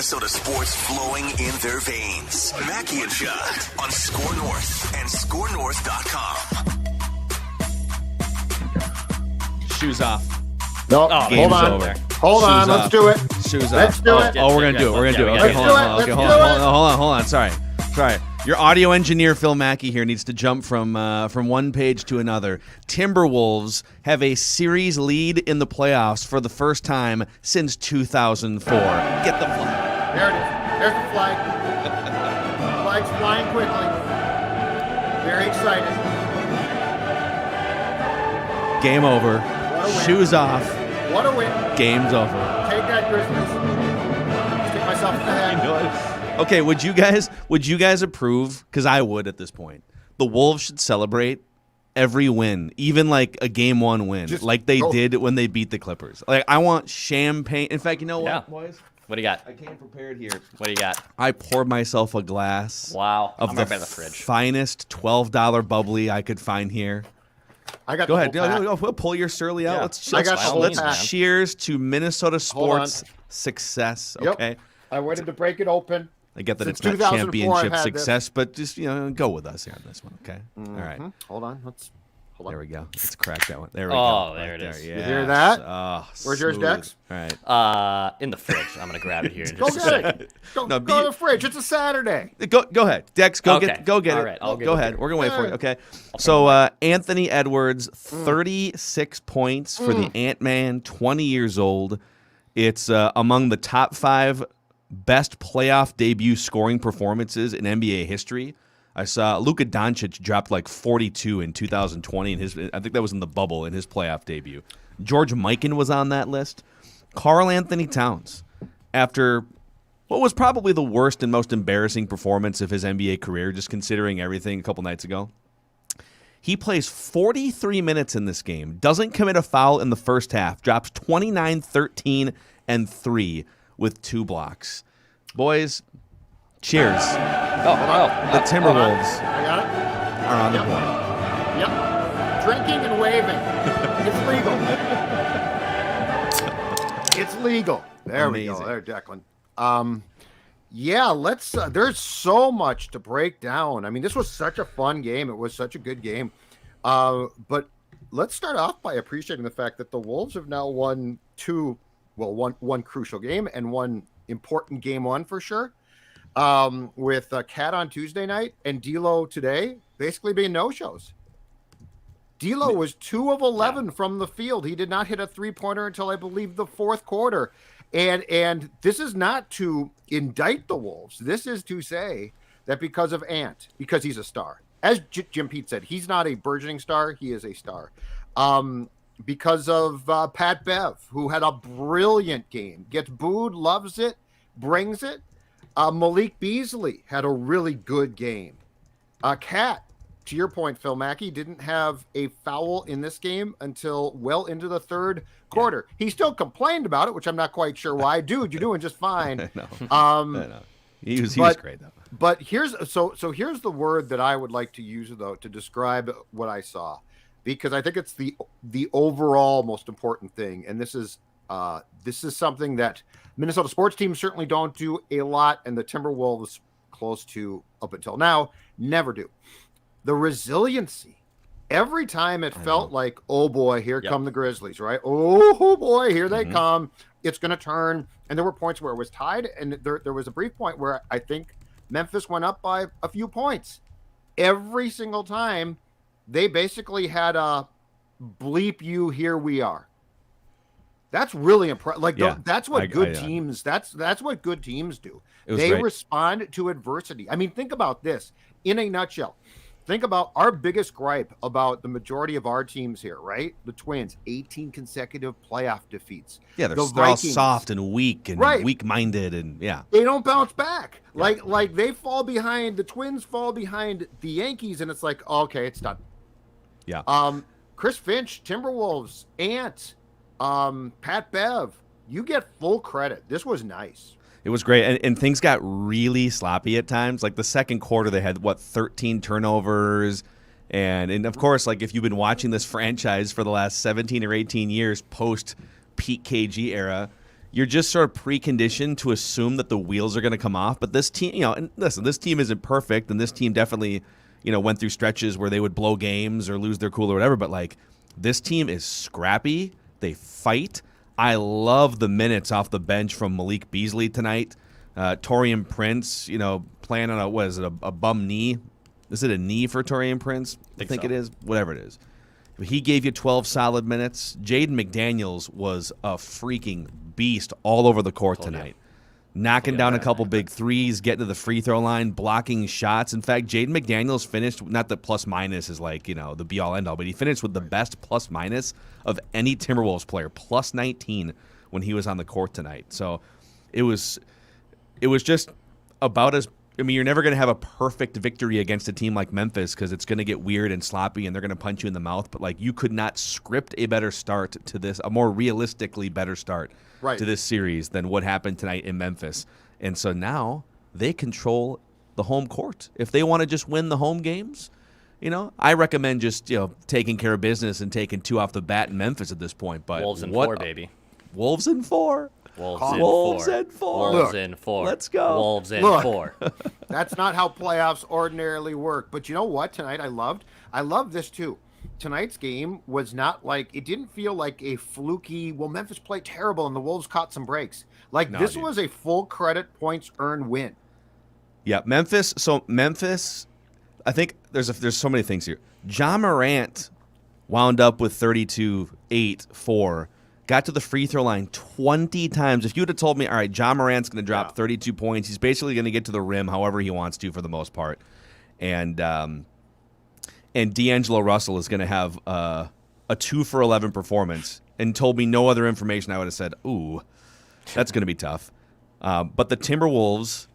Minnesota sports flowing in their veins. Mackey and Judd on Score North and ScoreNorth.com. Shoes off. No, Game's hold on. over. Hold Shoes on, off. let's do it. Shoes Let's off. do it. Oh, we're gonna do it. We're gonna do it. Okay, Let's hold do on. it. Okay, Let's hold do on. it. Hold on. Sorry. Your audio engineer Phil Mackey here needs to jump from one page to another. Timberwolves have a series lead in the playoffs for the first time since 2004. Get the flag. There it is. There's the flag. The flag's flying quickly. Very excited. Game over. What a win. Shoes off. What a win. Game's over. Take that, Grizzlies. Stick myself in the head. Okay, would you guys approve? Because I would at this point. The Wolves should celebrate every win, even like a game one win, Just like they go. did when they beat the Clippers. Like I want champagne. In fact, you know what, Yeah. boys? What do you got? I came prepared here. What do you got? I poured myself a glass Wow. of I'm the, right by the fridge. finest $12 bubbly I could find here. I got Go the ahead. whole pack. Pull your surly out. Yeah. Let's I got the whole let's pack. cheers to Minnesota Hold on. sports success. Yep. Okay. I waited to break it open. I get that Since it's not 2004 I've championship had success, but just go with us here on this one, okay? All right, Hold on. Hold on. there we go. Let's crack that one. There we go. Oh, there Right it is. Yes. You hear that? Oh, Where's yours, smooth. Dex? All right, In the fridge. I'm gonna grab it here in Go just a get second. it. Go, No, go to you- the fridge. It's a Saturday. go ahead, Dex. Go Okay. get it. All right, I'll get go it ahead. here. We're gonna wait for All it. right. Okay. So Anthony Edwards, 36 points for the Ant-Man, 20 years old. It's among the top 5 best playoff debut scoring performances in NBA history. I saw Luka Doncic dropped like 42 in 2020, and I think that was in the bubble in his playoff debut. George Mikan was on that list. Karl Anthony Towns, after what was probably the worst and most embarrassing performance of his NBA career, just considering everything a couple nights ago. He plays 43 minutes in this game, doesn't commit a foul in the first half, drops 29, 13, and 3 with 2 blocks. Boys, cheers. The Timberwolves I got it. are on the board. Yep. Drinking and waving. It's legal. It's legal. There we Amazing. go. There, Declan. Yeah, let's. There's so much to break down. I mean, this was such a fun game. It was such a good game. But let's start off by appreciating the fact that the Wolves have now won one crucial game and one important game one for sure. With Cat on Tuesday night and D'Lo today basically being no-shows. D'Lo was 2 of 11 from the field. He did not hit a 3-pointer until I believe the 4th quarter. And this is not to indict the Wolves. This is to say that because of Ant, because he's a star. As Jim Pete said, he's not a burgeoning star. He is a star. Because of Pat Bev, who had a brilliant game, gets booed, loves it, brings it. Malik Beasley had a really good game. Cat, to your point, Phil Mackey, didn't have a foul in this game until well into the 3rd quarter. He still complained about it, which I'm not quite sure why. Dude, you're doing just fine. I know. He was great, though. But here's the word that I would like to use, though, to describe what I saw, because I think it's the overall most important thing. And this is something that Minnesota sports teams certainly don't do a lot, and the Timberwolves, close to up until now, never do. The resiliency. Every time it felt like, oh boy, here come the Grizzlies, right? Oh boy, here they come. It's going to turn. And there were points where it was tied, and there was a brief point where I think Memphis went up by a few points. Every single time, they basically had a bleep you, here we are. That's really impressive. Like that's what good teams. That's what good teams do. They respond to adversity. I mean, think about this in a nutshell. Think about our biggest gripe about the majority of our teams here, right? The Twins, 18 consecutive playoff defeats. Yeah, they're all Vikings, soft and weak and weak-minded, and they don't bounce back. Like they fall behind. The Twins fall behind the Yankees, and it's like, okay, it's done. Yeah. Chris Finch, Timberwolves, Ant, Pat Bev, you get full credit. This was nice. It was great, and things got really sloppy at times. Like the second quarter, they had 13 turnovers, and of course, like if you've been watching this franchise for the last 17 or 18 years post Pete KG era, you're just sort of preconditioned to assume that the wheels are going to come off. But this team, and listen, this team isn't perfect, and this team definitely, went through stretches where they would blow games or lose their cool or whatever. But like, this team is scrappy. They fight. I love the minutes off the bench from Malik Beasley tonight. Taurean Prince, playing on a bum knee. Is it a knee for Taurean Prince? I think so. It is. Whatever it is. He gave you 12 solid minutes. Jaden McDaniels was a freaking beast all over the court tonight. Knocking down a couple big threes, getting to the free throw line, blocking shots. In fact, Jaden McDaniels finished, not that plus minus is like, the be all end all, but he finished with the best plus minus of any Timberwolves player, plus 19 when he was on the court tonight. So it was just about as, you're never going to have a perfect victory against a team like Memphis because it's going to get weird and sloppy and they're going to punch you in the mouth. But like, you could not script a better start to this, a more realistically better start to this series than what happened tonight in Memphis. And so now they control the home court. If they want to just win the home games, I recommend just, taking care of business and taking 2 off the bat in Memphis at this point. But Wolves in 4, baby. Wolves in 4. Wolves in 4. Look, in 4. Let's go. Wolves in Look. 4. That's not how playoffs ordinarily work. But you know what? Tonight I loved this too. Tonight's game was not like, it didn't feel like a fluky, Memphis played terrible and the Wolves caught some breaks. This was a full credit points earned win. Yeah, Memphis. So Memphis, I think there's so many things here. Ja Morant wound up with 32, 8, 4. Got to the free throw line 20 times. If you would have told me, all right, Ja Morant's going to drop 32 points, he's basically going to get to the rim however he wants to for the most part. And D'Angelo Russell is going to have a 2 for 11 performance and told me no other information, I would have said, ooh, that's going to be tough. But the Timberwolves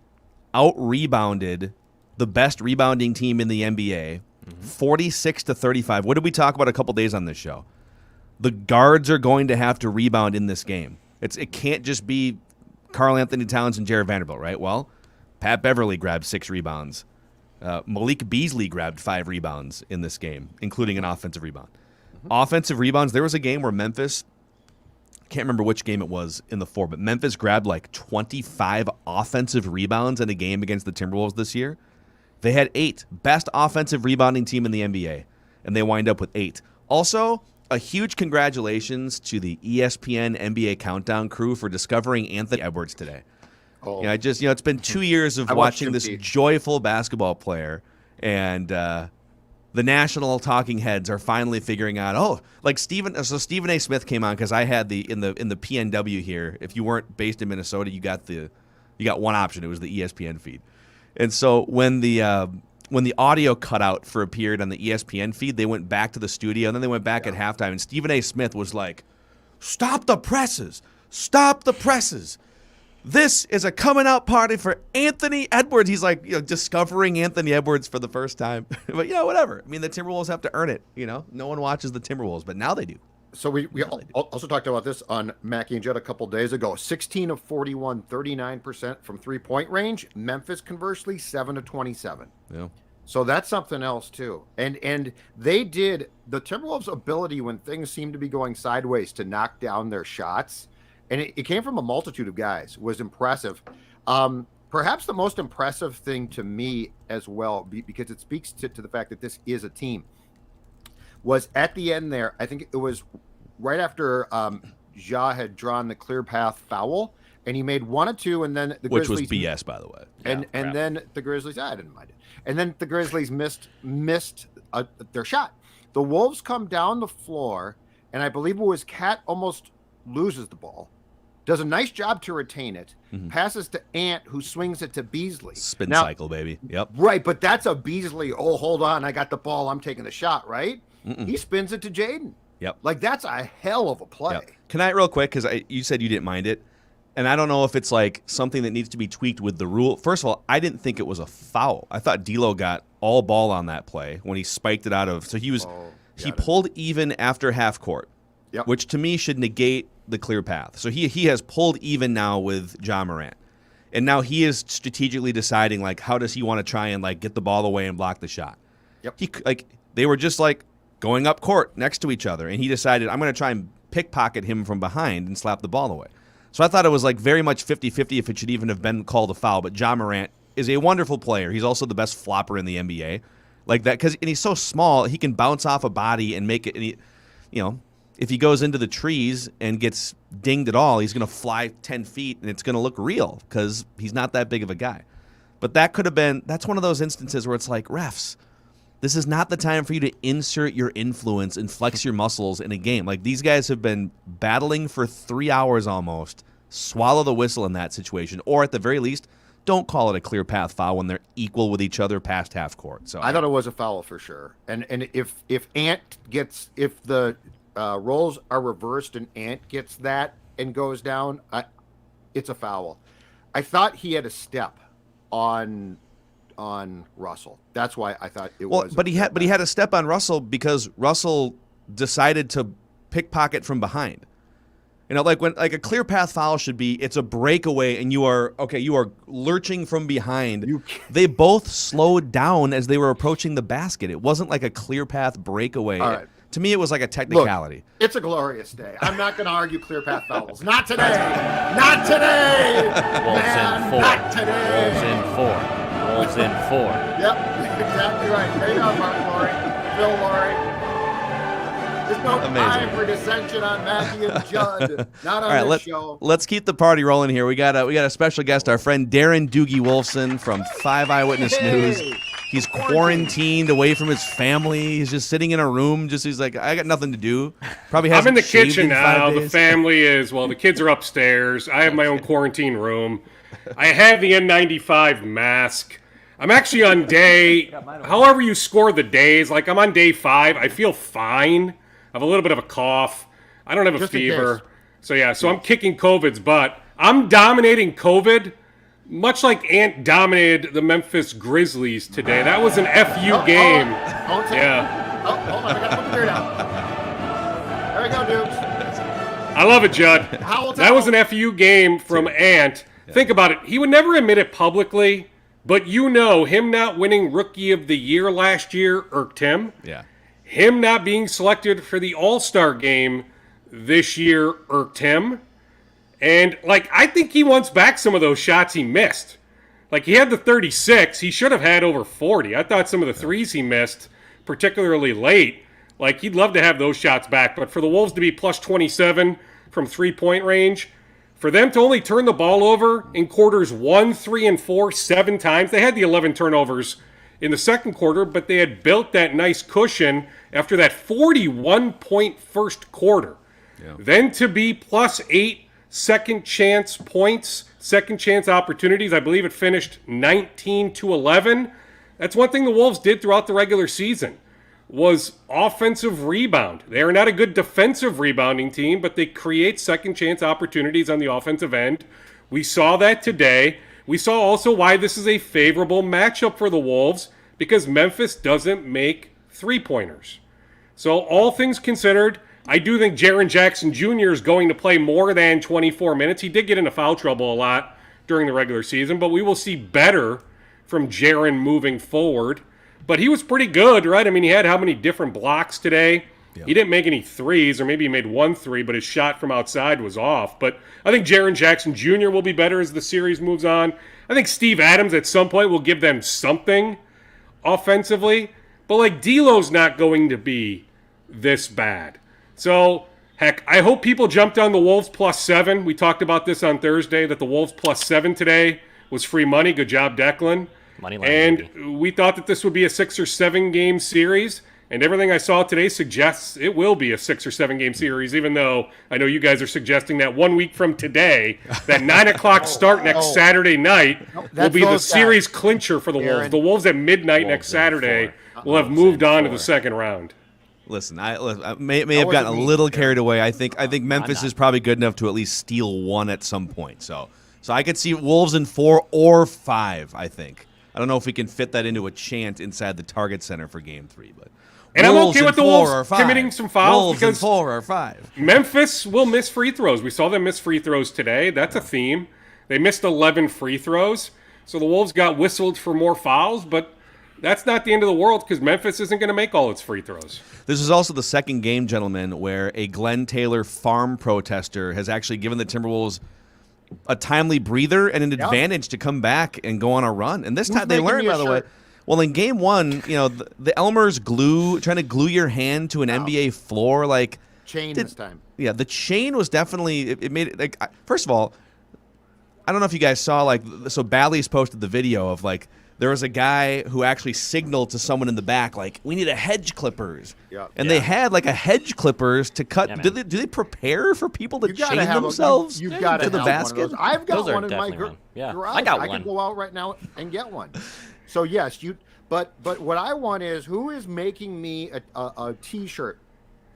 out-rebounded the best rebounding team in the NBA, 46-35. What did we talk about a couple days on this show? The guards are going to have to rebound in this game. It can't just be Karl Anthony Towns and Jared Vanderbilt, right? Well, Pat Beverly grabbed 6 rebounds. Malik Beasley grabbed 5 rebounds in this game, including an offensive rebound. Offensive rebounds, there was a game where Memphis, can't remember which game it was in the 4, but Memphis grabbed like 25 offensive rebounds in a game against the Timberwolves this year. They had 8. Best offensive rebounding team in the NBA, and they wind up with 8. Also, a huge congratulations to the ESPN NBA Countdown crew for discovering Anthony Edwards today. Oh. It's been 2 years of watching this joyful basketball player, and the national talking heads are finally figuring out. Stephen A. Smith came on because I had in the PNW here. If you weren't based in Minnesota, you got one option. It was the ESPN feed, and so when the audio cut out for a period on the ESPN feed, they went back to the studio, and then they went back at halftime, and Stephen A. Smith was like, "Stop the presses! Stop the presses! This is a coming out party for Anthony Edwards." He's like, discovering Anthony Edwards for the first time. But, whatever. I mean, the Timberwolves have to earn it. No one watches the Timberwolves, but now they do. So we also talked about this on Mackie and Judd a couple days ago. 16 of 41, 39% from 3-point range. Memphis, conversely, 7 of 27. Yeah. So that's something else too. And they did, the Timberwolves' ability when things seemed to be going sideways to knock down their shots, and it came from a multitude of guys, was impressive. Perhaps the most impressive thing to me as well, because it speaks to the fact that this is a team, was at the end there, I think it was right after Ja had drawn the clear path foul, and he made 1 or 2, and then the Grizzlies... Which was BS, by the way. And then the Grizzlies... I didn't mind it. And then the Grizzlies missed their shot. The Wolves come down the floor, and I believe it was Cat almost loses the ball, does a nice job to retain it, passes to Ant, who swings it to Beasley. Spin cycle, baby. Yep. Right, but that's a Beasley, hold on, I got the ball, I'm taking the shot, right? He spins it to Jaden. Yep. That's a hell of a play. Yep. Can I, real quick, because you said you didn't mind it, and I don't know if it's like something that needs to be tweaked with the rule. First of all, I didn't think it was a foul. I thought D'Lo got all ball on that play when he spiked it out of. So he pulled even after half court, which to me should negate the clear path. So he has pulled even now with Ja Morant, and now he is strategically deciding how does he want to try and get the ball away and block the shot. Yep. They were just going up court next to each other, and he decided I'm going to try and pickpocket him from behind and slap the ball away. So I thought it was like very much 50-50 if it should even have been called a foul. But Ja Morant is a wonderful player. He's also the best flopper in the NBA. Like that, and he's so small, he can bounce off a body and make it. And if he goes into the trees and gets dinged at all, he's going to fly 10 feet and it's going to look real because he's not that big of a guy. But that's one of those instances where it's like, refs, this is not the time for you to insert your influence and flex your muscles in a game. Like, these guys have been battling for 3 hours almost. Swallow the whistle in that situation. Or at the very least, don't call it a clear path foul when they're equal with each other past half court. So I thought it was a foul for sure. And if the roles are reversed and Ant gets that and goes down, it's a foul. I thought he had a step on Russell. That's why I thought it was. But he had a step on Russell because Russell decided to pickpocket from behind. Like when a clear path foul should be, it's a breakaway and you are lurching from behind. They both slowed down as they were approaching the basket. It wasn't like a clear path breakaway. All right. To me, it was like a technicality. Look, it's a glorious day. I'm not going to argue clear path fouls. Not today. Not today. Wolves man, in 4. Not today. Wolves in 4. Wolves in 4. Yep, exactly right. There you go, Mark Laurie. Phil Laurie. There's no time for dissension on Matthew and Judd. Not on this show. Let's keep the party rolling here. We got a special guest, our friend Darren Doogie Wolfson from 5 Eyewitness News. He's quarantined away from his family. He's just sitting in a room. He's like, I got nothing to do. Probably hasn't I'm in the shaved kitchen in 5 now. days. The family is, the kids are upstairs. I have my own quarantine room. I have the N95 mask. I'm actually on day, however you score the days. Like, I'm on day 5. I feel fine. I have a little bit of a cough. I don't have a fever. So I'm kicking COVID's butt. I'm dominating COVID. Much like Ant dominated the Memphis Grizzlies today. That was an FU game. Hold on. I got to put the beer down. There we go, Dukes. I love it, Judd. That was an FU game from Ant. Yeah. Think about it. He would never admit it publicly, but him not winning Rookie of the Year last year irked him. Yeah. Him not being selected for the All-Star game this year irked him. And, I think he wants back some of those shots he missed. He had the 36. He should have had over 40. I thought some of the threes he missed, particularly late, he'd love to have those shots back. But for the Wolves to be plus 27 from three-point range, for them to only turn the ball over in quarters 1, 3, and 4 7 times, they had the 11 turnovers in the second quarter, but they had built that nice cushion after that 41-point first quarter. Yeah. Then to be plus 8 second chance points, second chance opportunities. I believe it finished 19-11. That's one thing the Wolves did throughout the regular season was offensive rebound. They are not a good defensive rebounding team, but they create second chance opportunities on the offensive end. We saw that today. We saw also why this is a favorable matchup for the Wolves because Memphis doesn't make three-pointers. So all things considered, I do think Jaren Jackson Jr. is going to play more than 24 minutes. He did get into foul trouble a lot during the regular season, but we will see better from Jaren moving forward. But he was pretty good, right? I mean, he had how many different blocks today? Yeah. He didn't make any threes, or maybe he made 1 3, but his shot from outside was off. But I think Jaren Jackson Jr. will be better as the series moves on. I think Steve Adams at some point will give them something offensively. But, D'Lo's not going to be this bad. So, heck, I hope people jumped on the Wolves plus 7. We talked about this on Thursday, that the Wolves plus 7 today was free money. Good job, Declan. Money line, and baby. We thought that this would be a 6 or 7 game series, and everything I saw today suggests it will be a 6 or 7 game series, even though I know you guys are suggesting that 1 week from today, that 9 o'clock start next Saturday night will be the series clincher for the Wolves. The Wolves at midnight next Saturday will have moved on to the second round. Listen, I may have gotten a little carried away. I think Memphis is probably good enough to at least steal 1 at some point. So I could see Wolves in 4 or 5, I think. I don't know if we can fit that into a chant inside the Target Center for Game 3, but and I'm okay with the Wolves committing some fouls because 4 or 5. Memphis will miss free throws. We saw them miss free throws today. That's a theme. They missed 11 free throws. So the Wolves got whistled for more fouls, but that's not the end of the world because Memphis isn't going to make all its free throws. This is also the second game, gentlemen, where a Glenn Taylor farm protester has actually given the Timberwolves a timely breather and an advantage to come back and go on a run. And this Who's time they making learned, me a by the way. shirt? Well, in game one, the Elmer's trying to glue your hand to an NBA floor, like Chain this time. Yeah, the chain was definitely it made it like. First of all, I don't know if you guys saw so Bally's posted the video of there was a guy who actually signaled to someone in the back we need a hedge clippers. Yeah. And they had a hedge clippers to cut. Yeah, do they prepare for people to You gotta chain have themselves You've got to to the have basket? One of those. I've got Those are one in my definitely one. Yeah. garage. I got I one. can go out right now and get one. So yes, But what I want is who is making me a T-shirt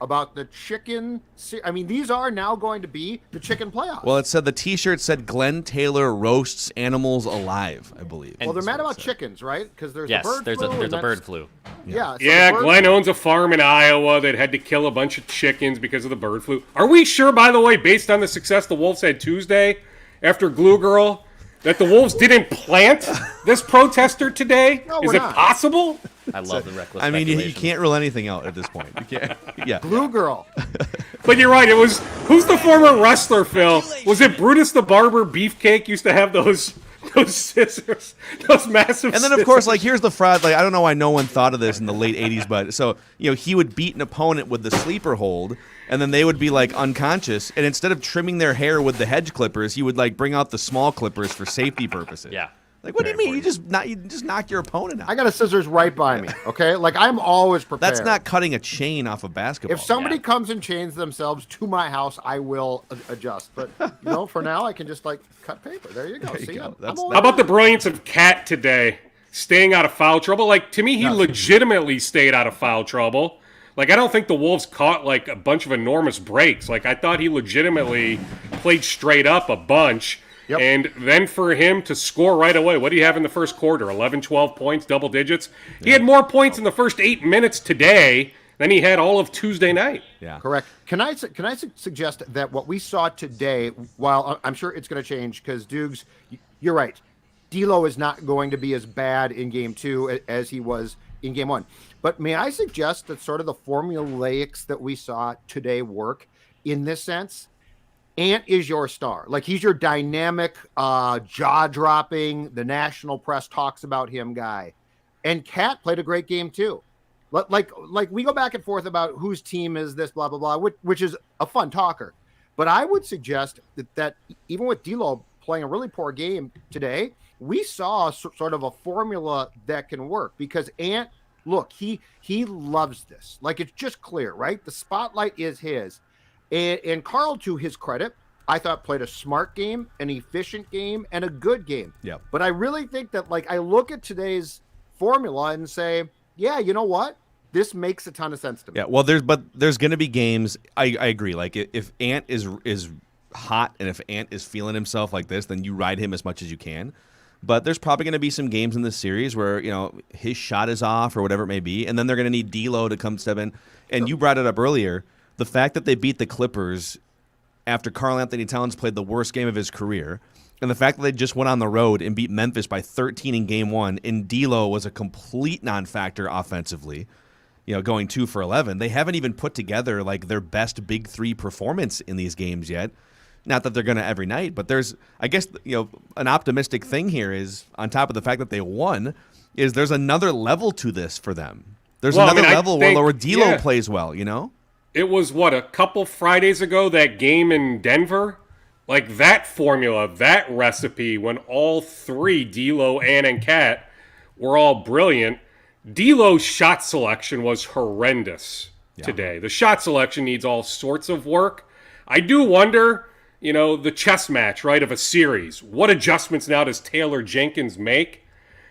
about the chicken? I mean, these are now going to be the chicken playoffs. Well, it said the T-shirt said Glenn Taylor roasts animals alive, I believe. well, they're That's mad what it about said. chickens, right? Because there's Yes, a bird there's flu. a and bird that's- flu. Yeah. So Yeah, the bird Glenn owns a farm in Iowa that had to kill a bunch of chickens because of the bird flu. Are we sure, by the way, based on the success the Wolves had Tuesday after Glue Girl, that the Wolves didn't plant this protester today? No, Is we're it not. possible? I love the reckless. I mean, you speculation. can't rule anything out at this point. You can't. Yeah. Blue girl. But you're right. It was who's the former wrestler, Phil? Was it Brutus the Barber Beefcake used to have those scissors, those massive. And then, of course, scissors? here's the fraud. I don't know why no one thought of this in the late 80s, but so, he would beat an opponent with the sleeper hold, and then they would be, unconscious. And instead of trimming their hair with the hedge clippers, he would, bring out the small clippers for safety purposes. Yeah. What do you Very mean? You just knock your opponent out. I got a scissors right by me. Okay, I'm always prepared. That's not cutting a chain off a basketball. If somebody Yeah. comes and chains themselves to my house, I will adjust. But for now, I can just cut paper. There you go. There you See, go. I'm That's- only- How about the brilliance of Cat today, staying out of foul trouble? To me, he legitimately stayed out of foul trouble. I don't think the Wolves caught a bunch of enormous breaks. I thought he legitimately played straight up a bunch. Yep. And then for him to score right away, what do you have in the first quarter? 11, 12 points, double digits? He had more points in the first 8 minutes today than he had all of Tuesday night. Yeah. Correct. Can I suggest that what we saw today, while I'm sure it's going to change because Dukes, you're right, D'Lo is not going to be as bad in game 2 as he was in game 1. But may I suggest that sort of the formulaics that we saw today work in this sense? Ant is your star. He's your dynamic, jaw-dropping, the national press talks about him guy. And Cat played a great game too. We go back and forth about whose team is this, blah, blah, blah, which is a fun talker. But I would suggest that even with D'Lo playing a really poor game today, we saw sort of a formula that can work because Ant, look, he loves this. It's just clear, right? The spotlight is his. And Carl, to his credit, I thought played a smart game, an efficient game, and a good game. Yep. But I really think that I look at today's formula and say, yeah, you know what? This makes a ton of sense to me. Yeah, well, there's going to be games. I agree. If Ant is hot and if Ant is feeling himself like this, then you ride him as much as you can. But there's probably going to be some games in this series where his shot is off or whatever it may be, and then they're going to need D'Lo to come step in. And you brought it up earlier, the fact that they beat the Clippers after Karl Anthony Towns played the worst game of his career, and the fact that they just went on the road and beat Memphis by 13 in game 1, and D'Lo was a complete non-factor offensively. Going 2 for 11. They haven't even put together their best big three performance in these games yet. Not that they're going to every night, but there's, I guess, an optimistic thing here is on top of the fact that they won, is there's another level to this for them. There's another level where D'Lo plays well. It was a couple Fridays ago, that game in Denver? That formula, that recipe, when all three, D'Lo, Ant, and Cat, were all brilliant. D'Lo's shot selection was horrendous today. The shot selection needs all sorts of work. I do wonder, the chess match, right, of a series. What adjustments now does Taylor Jenkins make?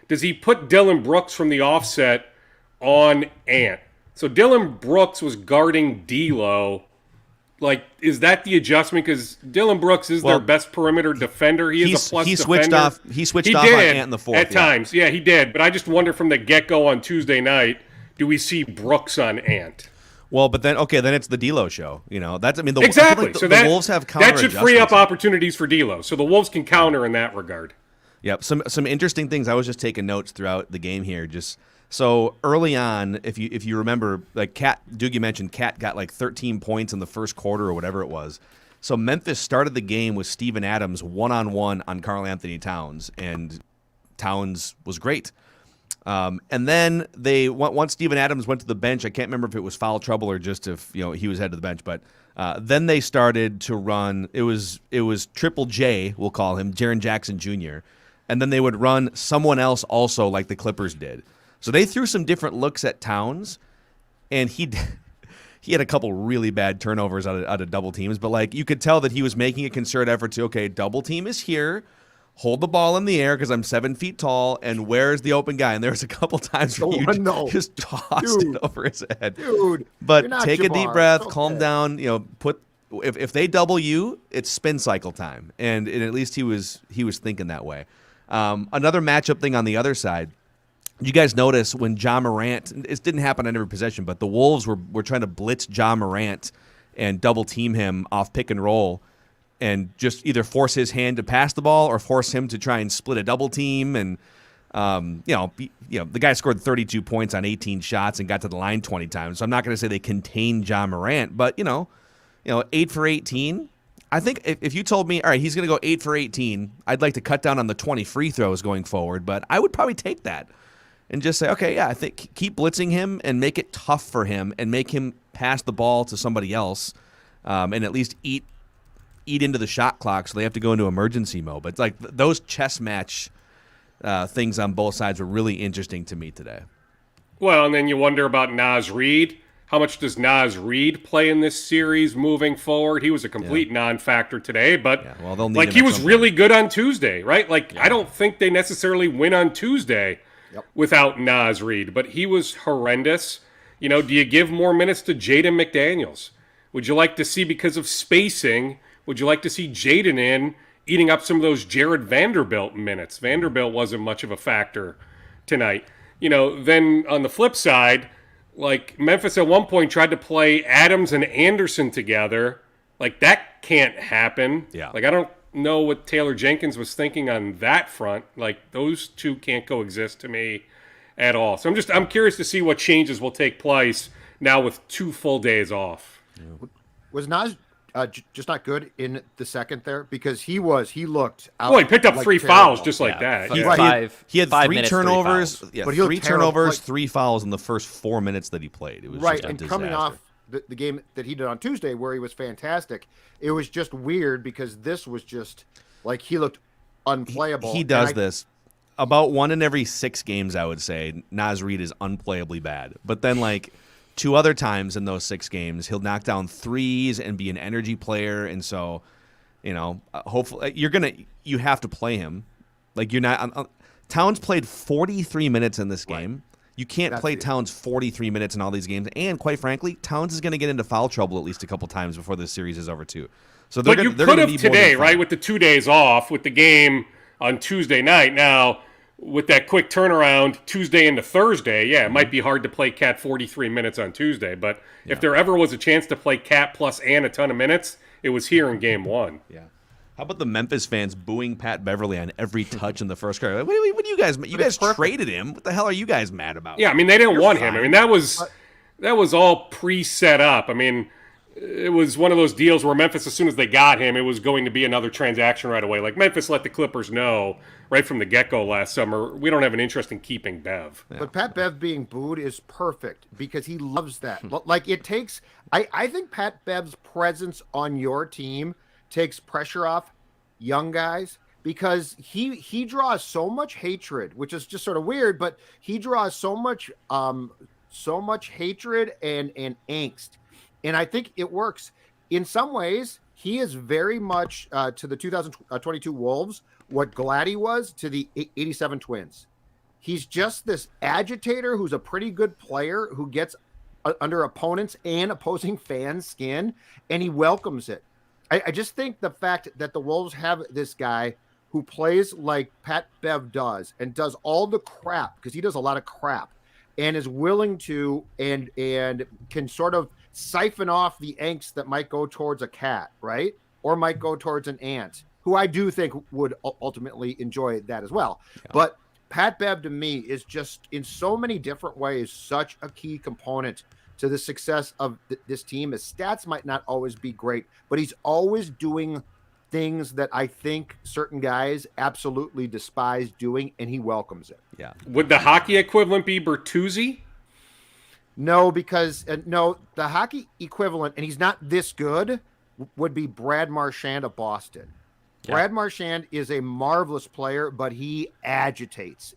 Does he put Dylan Brooks from the offset on Ant? So Dylan Brooks was guarding D'Lo. Is that the adjustment? Because Dylan Brooks is their best perimeter defender. He is a plus defender. He switched off on Ant in the fourth. At times. Yeah, he did. But I just wonder from the get-go on Tuesday night, do we see Brooks on Ant? Well, but then it's the D'Lo show. That's exactly. I feel like the Wolves have counter that should free up adjustments. opportunities for D'Lo. So the Wolves can counter in that regard. Yep. Some interesting things. I was just taking notes throughout the game here. So early on, if you remember, Doogie mentioned Cat got 13 points in the first quarter or whatever it was. So Memphis started the game with Steven Adams one-on-one on Karl Anthony Towns, and Towns was great. And then once Steven Adams went to the bench, I can't remember if it was foul trouble or just if he was head to the bench, but then they started to run. It was Triple J, we'll call him, Jaren Jackson Jr., and then they would run someone else also like the Clippers did. So they threw some different looks at Towns, and he had a couple really bad turnovers out of double teams, but like you could tell that he was making a concerted effort to, okay, double team is here, hold the ball in the air because I'm 7 feet tall, and where's the open guy? And there was a couple times where you just tossed it over his head. Dude, but take a deep breath, okay. calm down. If they double you, it's spin cycle time, and at least he was thinking that way. Another matchup thing on the other side. You guys notice when Ja Morant, it didn't happen on every possession, but the Wolves were trying to blitz Ja Morant and double team him off pick and roll and just either force his hand to pass the ball or force him to try and split a double team. And, the guy scored 32 points on 18 shots and got to the line 20 times. So I'm not going to say they contained Ja Morant, but, 8 for 18. I think if you told me, all right, he's going to go 8 for 18, I'd like to cut down on the 20 free throws going forward, but I would probably take that. And just say, okay, yeah, I think keep blitzing him and make it tough for him and make him pass the ball to somebody else and at least eat into the shot clock so they have to go into emergency mode. But it's like those chess match things on both sides were really interesting to me today. Well, and then you wonder about Naz Reid. How much does Naz Reid play in this series moving forward? He was a complete non-factor today, but they'll need him he at was some really good on Tuesday, right? I don't think they necessarily win on Tuesday without Naz Reid, but he was horrendous. Do you give more minutes to Jaden McDaniels? Would you like to see, because of spacing, would you like to see Jaden eating up some of those Jared Vanderbilt minutes? Vanderbilt wasn't much of a factor tonight. Then on the flip side, Memphis at one point tried to play Adams and Anderson together. That can't happen. Yeah. I don't know what Taylor Jenkins was thinking on that front. Those two can't coexist to me at all. So I'm curious to see what changes will take place now with 2 full days off. Was Naz just not good in the second there? Because he looked out. Well, he picked up 3 fouls just like that. He had 3 minutes, turnovers. 3 fouls. Yeah, But he looked 3 terrible. turnovers, 3 fouls in the first 4 minutes that he played. It was right, just a and disaster. coming off the game that he did on Tuesday where he was fantastic, it was just weird because this was just he looked unplayable. He does this about 1 in every 6 games, I would say. Naz Reid is unplayably bad. But then 2 other times in those 6 games, he'll knock down threes and be an energy player. And so, hopefully you have to play him. You're not. Towns played 43 minutes in this game. Right. You can't play Towns 43 minutes in all these games. And quite frankly, Towns is going to get into foul trouble at least a couple times before this series is over too. So but you could have today, right, with the 2 days off, with the game on Tuesday night. Now, with that quick turnaround Tuesday into Thursday, it might be hard to play Cat 43 minutes on Tuesday. But if there ever was a chance to play Cat plus and a ton of minutes, it was here in Game 1. Yeah. How about the Memphis fans booing Pat Beverly on every touch in the first quarter? What do you guys? You guys traded him. What the hell are you guys mad about? Yeah, they didn't want him. That was all pre-set up. It was one of those deals where Memphis, as soon as they got him, it was going to be another transaction right away. Memphis let the Clippers know right from the get-go last summer, we don't have an interest in keeping Bev. But Pat Bev being booed is perfect because he loves that. It takes I think Pat Bev's presence on your team takes pressure off young guys because he draws so much hatred, which is just sort of weird, but he draws so much hatred and angst. And I think it works. In some ways, he is very much to the 2022 Wolves what Gladdy was to the 87 Twins. He's just this agitator who's a pretty good player who gets under opponents and opposing fans' skin, and he welcomes it. I just think the fact that the Wolves have this guy who plays like Pat Bev does and does all the crap, because he does a lot of crap, and is willing to and can sort of siphon off the angst that might go towards a cat, right? Or might go towards an ant, who I do think would ultimately enjoy that as well. Yeah. But Pat Bev, to me, is just in so many different ways such a key component to the success of this team. His stats might not always be great, but he's always doing things that I think certain guys absolutely despise doing, and he welcomes it. Yeah. Would the hockey equivalent be Bertuzzi? No, because no, the hockey equivalent, and he's not this good, would be Brad Marchand of Boston. Yeah. Brad Marchand is a marvelous player, but he agitates.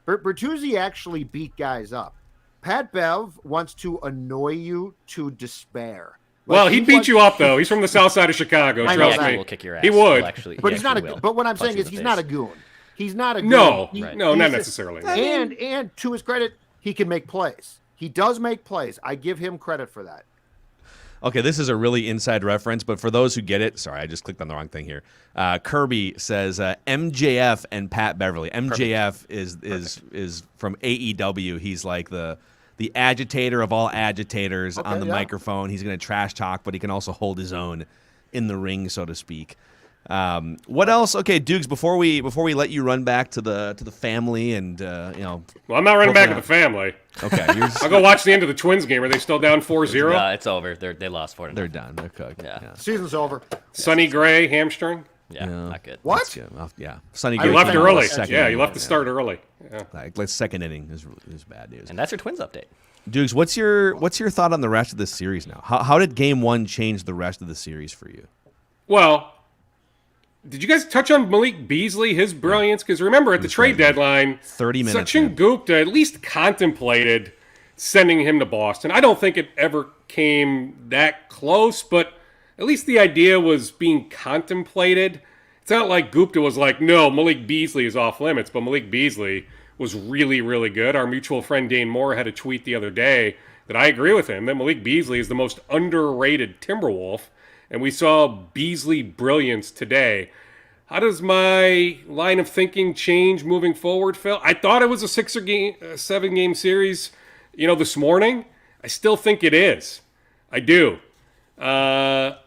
Bertuzzi actually beat guys up. Pat Bev wants to annoy you to despair. Well, he'd beat you up, though. He's from the south side of Chicago. I know Trust that. me. He will kick your ass. He would. But he's not a. will But what I'm punch saying you is in he's the not a face. goon. He's not a goon. No, He- no, not he's necessarily. And to his credit, he can make plays. He does make plays. I give him credit for that. Okay, this is a really inside reference, but for those who get it, sorry, I just clicked on the wrong thing here. Kirby says MJF and Pat Beverly. MJF is from AEW. He's like the agitator of all agitators on the microphone. He's going to trash talk, but he can also hold his own in the ring, so to speak. What else? Okay, Dukes. Before we let you run back to the family and Well, I'm not running back with the family. Okay, I'll go watch the end of the Twins game. Are they still down 4-0? No, it's over. They lost 4-0. they're done. They're cooked. Yeah. Season's over. Sonny Gray hamstring. Yeah, not good. What? Yeah, Sonny I Gray Left came out early. second Yeah, he inning. left the start early. Yeah. Like second inning is bad news. And that's your Twins update. Dukes, what's your thought on the rest of this series now? How did Game 1 change the rest of the series for you? Well, did you guys touch on Malik Beasley, his brilliance? Because remember, at the trade deadline, 30 minutes Sachin in. Gupta at least contemplated sending him to Boston. I don't think it ever came that close, but at least the idea was being contemplated. It's not like Gupta was like, no, Malik Beasley is off limits, but Malik Beasley was really, really good. Our mutual friend Dane Moore had a tweet the other day that I agree with him, that Malik Beasley is the most underrated Timberwolf, and we saw Beasley brilliance today. How does my line of thinking change moving forward, Phil? I thought it was a 7-game series, this morning. I still think it is. I do. I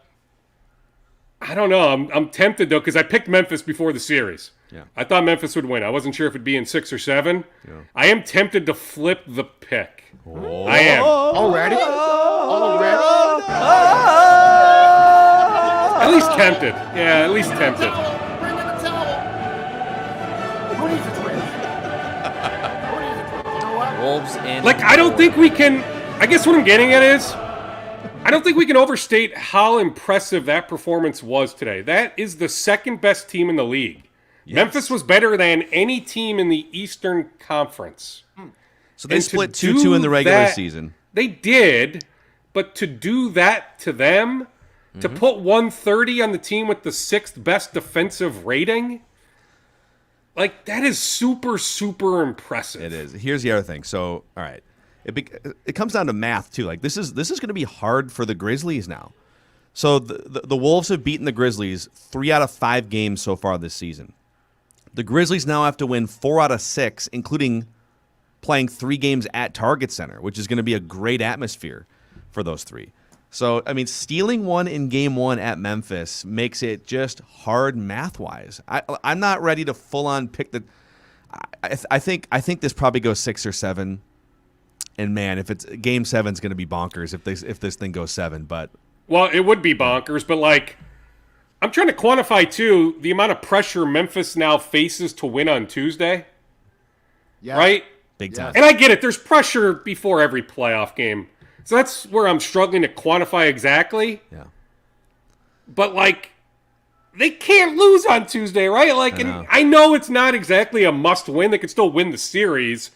don't know. I'm tempted, though, because I picked Memphis before the series. Yeah. I thought Memphis would win. I wasn't sure if it'd be in 6 or 7. Yeah. I am tempted to flip the pick. Oh. I am. Already? At least tempted. Yeah, at least tempted. Bring in the towel. Who needs a twin? You know what? Wolves in. I don't think we can. I guess what I'm getting at is, I don't think we can overstate how impressive that performance was today. That is the second best team in the league. Yes. Memphis was better than any team in the Eastern Conference. So they split 2-2 in the regular season. They did, but to do that to them, to put 130 on the team with the 6th best defensive rating, that is super, super impressive. It is. Here's the other thing. So, all right. It comes down to math, too. This is going to be hard for the Grizzlies now. So the Wolves have beaten the Grizzlies 3 out of 5 games so far this season. The Grizzlies now have to win 4 out of 6, including playing 3 games at Target Center, which is going to be a great atmosphere for those 3. So, I mean, stealing one in Game 1 at Memphis makes it just hard math-wise. I'm not ready to full-on pick the. I think this probably goes 6 or 7. And man, if it's Game 7's going to be bonkers if this thing goes 7. But well, it would be bonkers. But I'm trying to quantify too the amount of pressure Memphis now faces to win on Tuesday. Yeah. Right. Big time. And I get it. There's pressure before every playoff game. So that's where I'm struggling to quantify exactly. Yeah. But they can't lose on Tuesday, right? I know it's not exactly a must win. They could still win the series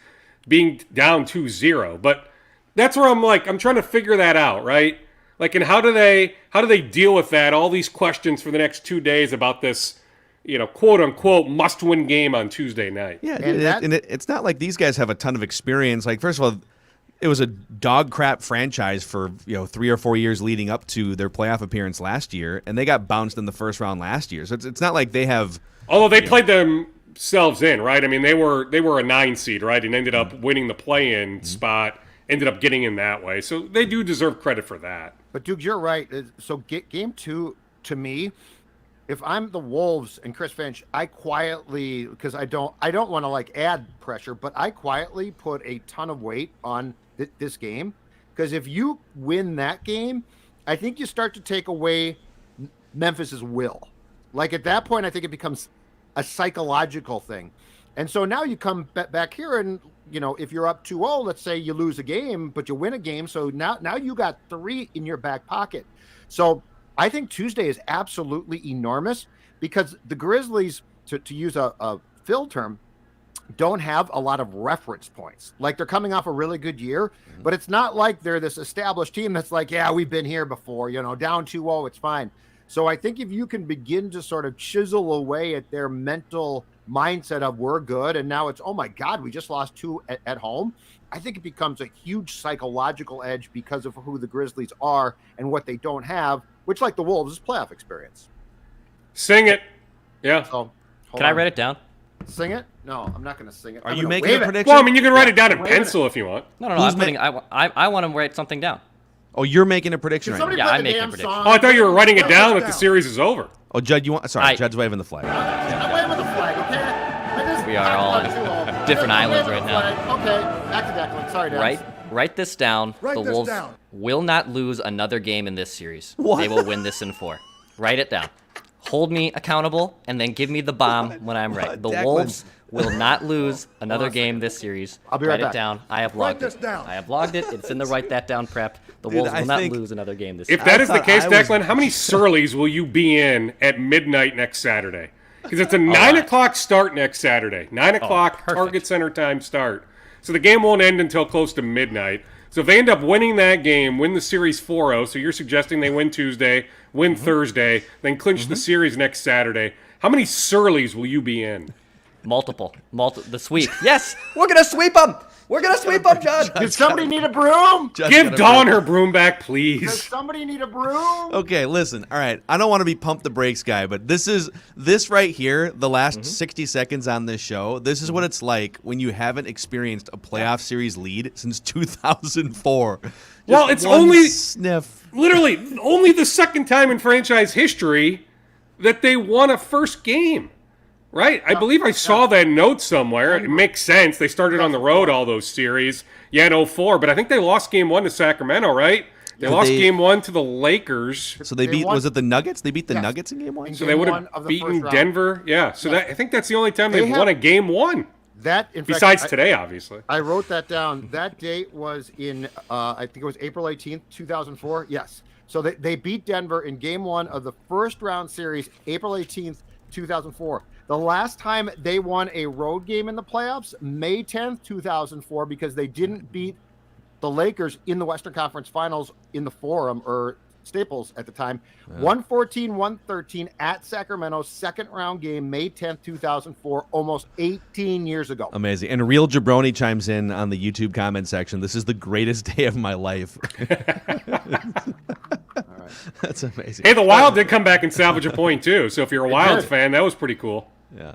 being down 2-0. But that's where I'm trying to figure that out, right? And how do they deal with that? All these questions for the next 2 days about this, quote unquote must win game on Tuesday night. Yeah, and it's not like these guys have a ton of experience. First of all, it was a dog crap franchise for 3 or 4 years leading up to their playoff appearance last year, and they got bounced in the first round last year. So it's not like they have. Although they played themselves in, right? I mean, they were a 9 seed, right, and ended up winning the play-in spot. Ended up getting in that way, so they do deserve credit for that. But Duke, you're right. So Game 2, to me, if I'm the Wolves and Chris Finch, I quietly, because I don't want to add pressure, but I quietly put a ton of weight on this game because if you win that game, I think you start to take away Memphis's will. Like at that point, I think it becomes a psychological thing. And so now you come back here and, if you're up 2-0, let's say you lose a game, but you win a game. So now you got 3 in your back pocket. So I think Tuesday is absolutely enormous because the Grizzlies, to use a Phil term, don't have a lot of reference points. Like they're coming off a really good year, but it's not like they're this established team that's like, yeah, we've been here before, down 2-0, it's fine. So I think if you can begin to sort of chisel away at their mental mindset of we're good, and now it's, oh my God, we just lost 2 at home, I think it becomes a huge psychological edge because of who the Grizzlies are and what they don't have, which, like the Wolves, is playoff experience. Sing it. Yeah. So, Can I write it down? Sing it? No, I'm not going to sing it. Are I'm you gonna making wave a it. prediction? Well, I mean, you can write it down in Wait a minute. pencil if you want. No. Who's I'm putting. I want to write something down. Oh, you're making a prediction Can right somebody now. Yeah, play I'm the making a damn prediction. song? Oh, I thought you were writing it Write down this that the series is over. Oh, Judd, you want? Sorry, I- Judd's waving the flag. I'm waving the flag, okay? We are all on different islands right now. Okay, back to Declan. Sorry, Dan. Write this down. Write the this Wolves down. will not lose another game in this series. What? They will win this in 4. Write it down. Hold me accountable, and then give me the bomb when I'm right. The Declan. Wolves will not lose another game this series. I'll be right Write back. it down. I have Write logged this it. down. I have logged it. It's in the write that down prep. The Dude, Wolves I will not think- lose another game this If series. that is the thought case, I was- Declan, how many Surleys will you be in at midnight next Saturday? Because it's a 9 lot. o'clock start next Saturday. 9 o'clock perfect. Target Center time start. So the game won't end until close to midnight. So if they end up winning that game, win the series 4-0, so you're suggesting they win Tuesday, win Thursday, then clinch the series next Saturday. How many Surleys will you be in? Multiple. The sweep. Yes, we're gonna sweep them. We're gonna sweep them, John. Does somebody need a broom? Judd's Give gonna Dawn break- her broom back, Does please. somebody need a broom? Okay, listen. All right, I don't want to be pump the brakes guy, but this right here, the last 60 seconds on this show. This is what it's like when you haven't experienced a playoff series lead since 2004. Well, Just it's one only- sniff. Literally, only the second time in franchise history that they won a first game. Right? I believe I saw that note somewhere. It makes sense. They started on the road all those series. Yeah, in 04, but I think they lost game 1 to Sacramento, right? They lost they- game 1 to the Lakers. So they They beat. won- Was it the Nuggets? They beat the Yes. Nuggets in game 1. And So they Game would one have of the beaten first round. Denver. Yeah, so I think that's the only time They they've have- won a game 1. That, in fact, Besides today, obviously. I wrote that down. That date was in, I think it was April 18th, 2004. Yes. So they beat Denver in game 1 of the first round series, April 18th, 2004. The last time they won a road game in the playoffs, May 10th, 2004, because they didn't beat the Lakers in the Western Conference Finals in the Forum or Staples at the time. 114-113 at Sacramento, second round game, May 10th, 2004, almost 18 years ago. Amazing. And Real Jabroni chimes in on the YouTube comment section. This is the greatest day of my life. That's amazing. Hey, the Wild did come back and salvage a point, too. So if you're a Wilds fan, that was pretty cool. Yeah.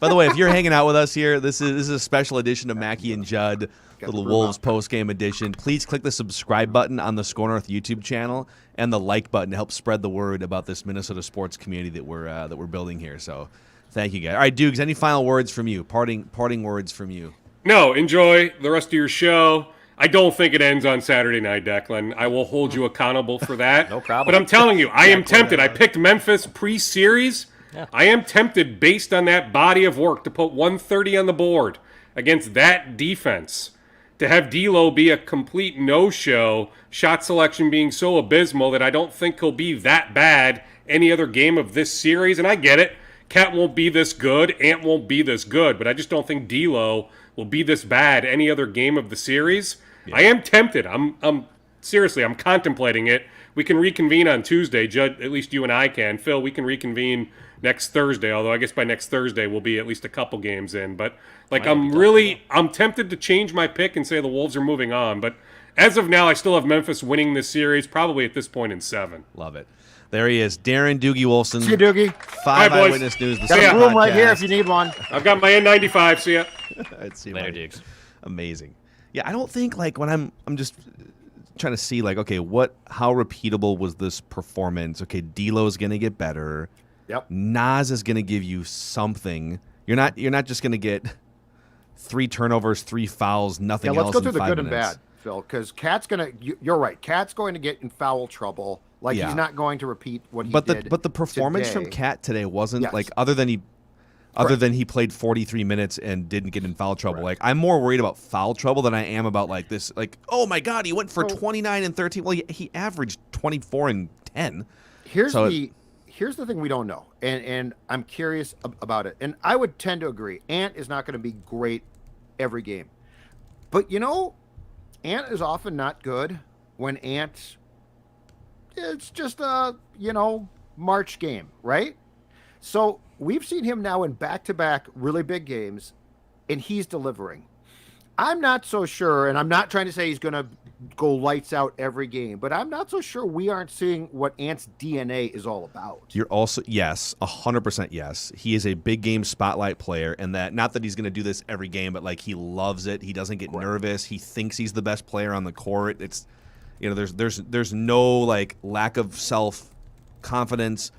By the way, if you're hanging out with us here, this is a special edition of Mackie and Judd, little the Wolves broom post game edition. Please click the subscribe button on the Score North YouTube channel and the like button to help spread the word about this Minnesota sports community that we're building here. So, thank you guys. All right, Dukes, any final words from you? Parting words from you. No, enjoy the rest of your show. I don't think it ends on Saturday night, Declan. I will hold you accountable for that. No problem. But I'm telling you, I am tempted. I picked Memphis pre-series. Yeah. I am tempted based on that body of work to put 130 on the board against that defense. To have D'Lo be a complete no-show, shot selection being so abysmal that I don't think he'll be that bad any other game of this series. And I get it. Cat won't be this good. Ant won't be this good. But I just don't think D'Lo will be this bad any other game of the series. Yeah. I am tempted. I'm seriously, I'm contemplating it. We can reconvene on Tuesday. Judd, at least you and I can. Phil, we can reconvene next Thursday, although I guess by next Thursday we'll be at least a couple games in. But I'm tempted to change my pick and say the Wolves are moving on. But as of now, I still have Memphis winning this series, probably at this point in 7. Love it. There he is, Darren Doogie Wolfson. See you, Doogie. 5 Hi, boys. Eyewitness News. The Got Yeah. a room right here podcast. if you need one. I've got my N95, see ya. Let's see, Later, Mike. Dukes. Amazing. Yeah, I don't think like when I'm just trying to see like, okay, how repeatable was this performance? Okay, D'Lo's gonna get better. Yep. Nas is gonna give you something. You're not just gonna get 3 turnovers, 3 fouls, nothing Yeah, let's else go in through the 5 good and minutes. bad, Phil, because Cat's gonna. You're right. Cat's going to get in foul trouble. Like Yeah. he's not going to repeat what he But did. the performance from today. Cat today wasn't Yes. like other than he played 43 minutes and didn't get in foul trouble. Correct. Like I'm more worried about foul trouble than I am about like this. Like, oh my God, he went for 29 and 13. Well, he averaged 24 and 10. Here's So here's the thing we don't know, and I'm curious about it. And I would tend to agree. Ant is not going to be great every game, but Ant is often not good when Ant. It's just a March game, right? So we've seen him now in back-to-back really big games, and he's delivering. I'm not so sure, and I'm not trying to say he's going to go lights out every game, but I'm not so sure we aren't seeing what Ant's DNA is all about. You're also, yes, 100% yes. He is a big game spotlight player, and that not that he's going to do this every game, but like he loves it. He doesn't get nervous. He thinks he's the best player on the court. It's, there's no like lack of self confidence.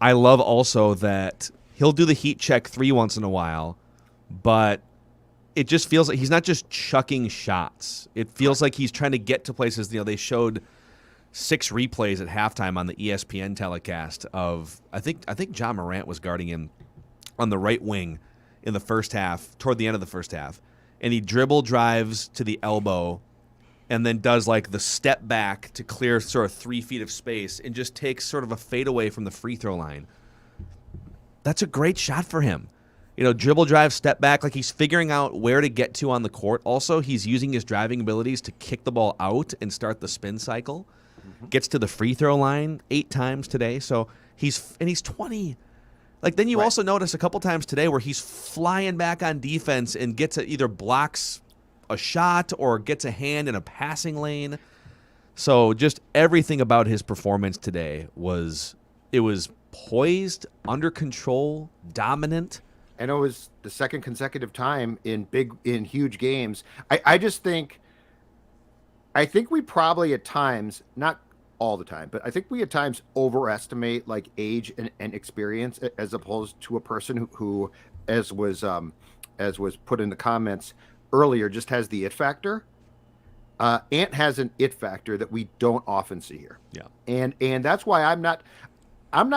I love also that he'll do the heat check 3 once in a while, but it just feels like he's not just chucking shots. It feels like he's trying to get to places. They showed 6 replays at halftime on the ESPN telecast of I think John Morant was guarding him on the right wing in the first half, toward the end of the first half, and he dribble drives to the elbow and then does like the step back to clear sort of 3 feet of space and just takes sort of a fadeaway from the free throw line. That's a great shot for him. Dribble drive, step back, like he's figuring out where to get to on the court. Also, he's using his driving abilities to kick the ball out and start the spin cycle. Gets to the free throw line 8 times today. So he's 20. Like then you also notice a couple times today where he's flying back on defense and either blocks a shot or gets a hand in a passing lane. So just everything about his performance today was poised, under control, dominant. And it was the second consecutive time in huge games. I think we probably at times, not all the time, but I think we at times overestimate like age and experience as opposed to a person who as was put in the comments earlier, just has the it factor. Ant has an it factor that we don't often see here. Yeah. And that's why I'm not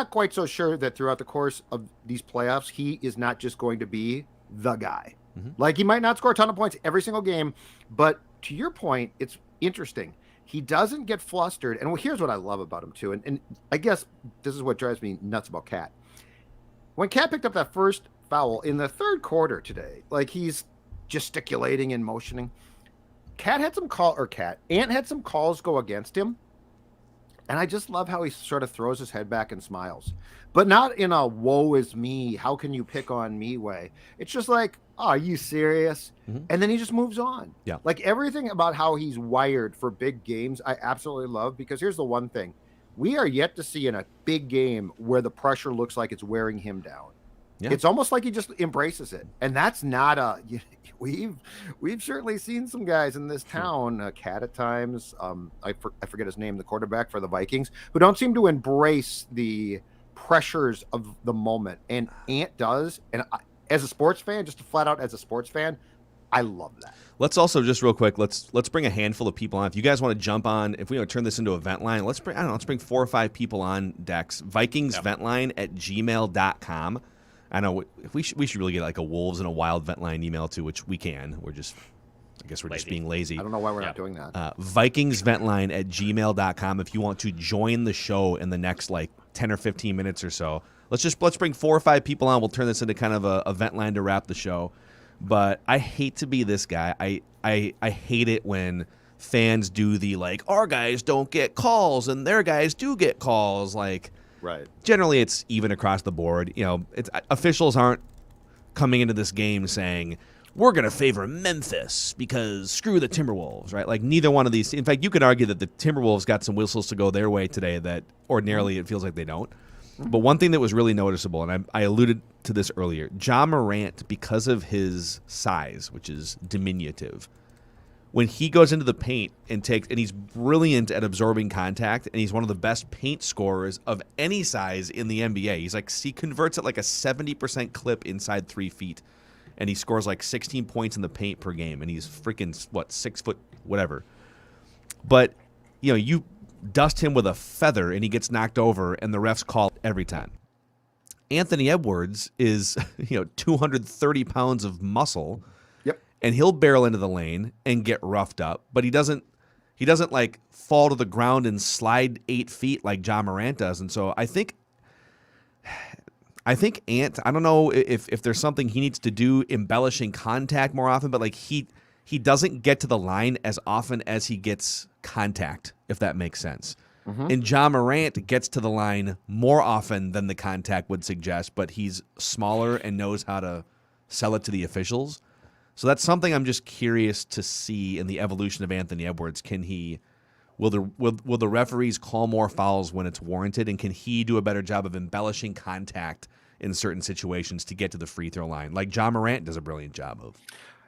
quite so sure that throughout the course of these playoffs, he is not just going to be the guy. Like he might not score a ton of points every single game, but to your point, it's interesting. He doesn't get flustered. And here's what I love about him too. And I guess this is what drives me nuts about Cat. When Cat picked up that first foul in the third quarter today, like he's gesticulating and motioning. Ant had some calls go against him. And I just love how he sort of throws his head back and smiles, but not in a woe is me, how can you pick on me way. It's just like, oh, are you serious? And then he just moves on. Yeah. Like everything about how he's wired for big games, I absolutely love, because here's the one thing. We are yet to see in a big game where the pressure looks like it's wearing him down. Yeah. It's almost like he just embraces it. And that's not we've certainly seen some guys in this town, Cat at times. I forget his name, the quarterback for the Vikings, who don't seem to embrace the pressures of the moment. And Ant does. And as a sports fan, just flat out as a sports fan, I love that. Let's also just real quick, let's bring a handful of people on. If you guys want to jump on, if we want to turn this into a vent line, let's bring 4 or 5 people on Dex. VikingsVentline@gmail.com. I know we should really get like a Wolves and a Wild vent line email too, which we can. I guess we're just being lazy. I don't know why we're not doing that. VikingsVentline@gmail.com. If you want to join the show in the next like 10 or 15 minutes or so, let's bring 4 or 5 people on. We'll turn this into kind of a vent line to wrap the show. But I hate to be this guy. I hate it when fans do the like our guys don't get calls and their guys do get calls. Like, right. Generally, it's even across the board. Officials aren't coming into this game saying we're going to favor Memphis because screw the Timberwolves, right? Like neither one of these. In fact, you could argue that the Timberwolves got some whistles to go their way today that ordinarily it feels like they don't. But one thing that was really noticeable, and I alluded to this earlier, John Morant, because of his size, which is diminutive, when he goes into the paint and he's brilliant at absorbing contact, and he's one of the best paint scorers of any size in the NBA. He converts at like a 70% clip inside 3 feet, and he scores like 16 points in the paint per game, and he's freaking 6'8", whatever. But, you dust him with a feather and he gets knocked over and the refs call every time. Anthony Edwards is, 230 pounds of muscle. Yep. And he'll barrel into the lane and get roughed up, but he doesn't like fall to the ground and slide 8 feet like Ja Morant does. And so I think Ant, I don't know if there's something he needs to do embellishing contact more often, but like he doesn't get to the line as often as he gets contact, if that makes sense. Mm-hmm. And Ja Morant gets to the line more often than the contact would suggest, but he's smaller and knows how to sell it to the officials. So that's something I'm just curious to see in the evolution of Anthony Edwards. Will the referees call more fouls when it's warranted, and can he do a better job of embellishing contact in certain situations to get to the free throw line, like Ja Morant does a brilliant job of?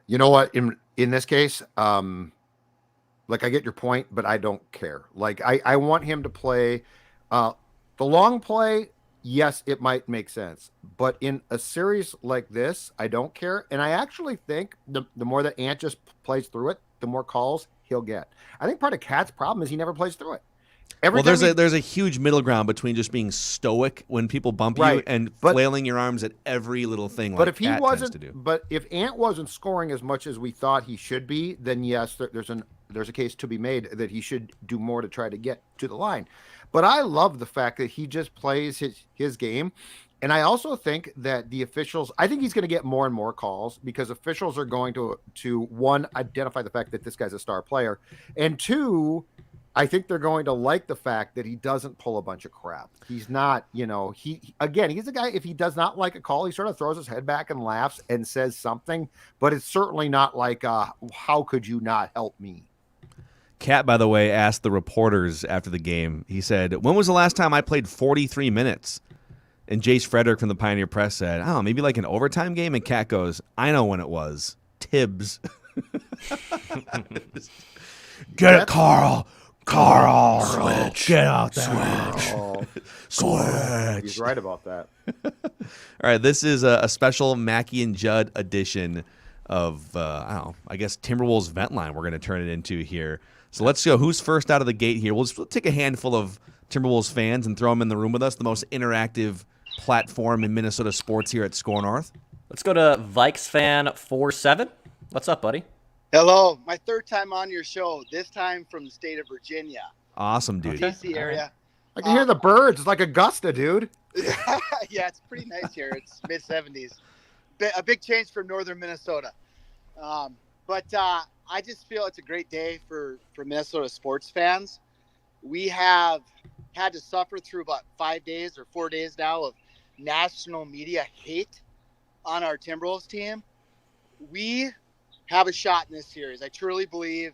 You know what? In this case, like, I get your point, but I don't care. Like, I want him to play the long play. Yes, it might make sense, but in a series like this, I don't care. And I actually think the more that Ant just plays through it, the more calls he'll get. I think part of Cat's problem is he never plays through it. There's a huge middle ground between just being stoic when people bump you and flailing your arms at every little thing. But like if he Cat wasn't, tends to do. but if Ant wasn't scoring as much as we thought he should be, then yes, there's a case to be made that he should do more to try to get to the line. But I love the fact that he just plays his game. And I also think that the officials, I think he's going to get more and more calls because officials are going to one, identify the fact that this guy's a star player. And two, I think they're going to like the fact that he doesn't pull a bunch of crap. He's not, he's a guy, if he does not like a call, he sort of throws his head back and laughs and says something, but it's certainly not like, how could you not help me? Cat, by the way, asked the reporters after the game. He said, "When was the last time I played 43 minutes?" And Jace Frederick from the Pioneer Press said, "Oh, maybe like an overtime game." And Cat goes, "I know when it was. Tibbs." Get it, Carl. Switch. Get out there. Switch. He's right about that. All right, this is a special Mackey and Judd edition of, I guess Timberwolves Vent Line we're going to turn it into here. So let's go. Who's first out of the gate here? We'll take a handful of Timberwolves fans and throw them in the room with us, the most interactive platform in Minnesota sports here at Score North. Let's go to Vikes fan 47. What's up, buddy? Hello. My third time on your show, this time from the state of Virginia. Awesome, dude. DC area. I can hear the birds. It's like Augusta, dude. Yeah, it's pretty nice here. It's mid-70s. A big change from northern Minnesota. But I just feel it's a great day for Minnesota sports fans. We have had to suffer through about 5 days or 4 days now of national media hate on our Timberwolves team. We have a shot in this series. I truly believe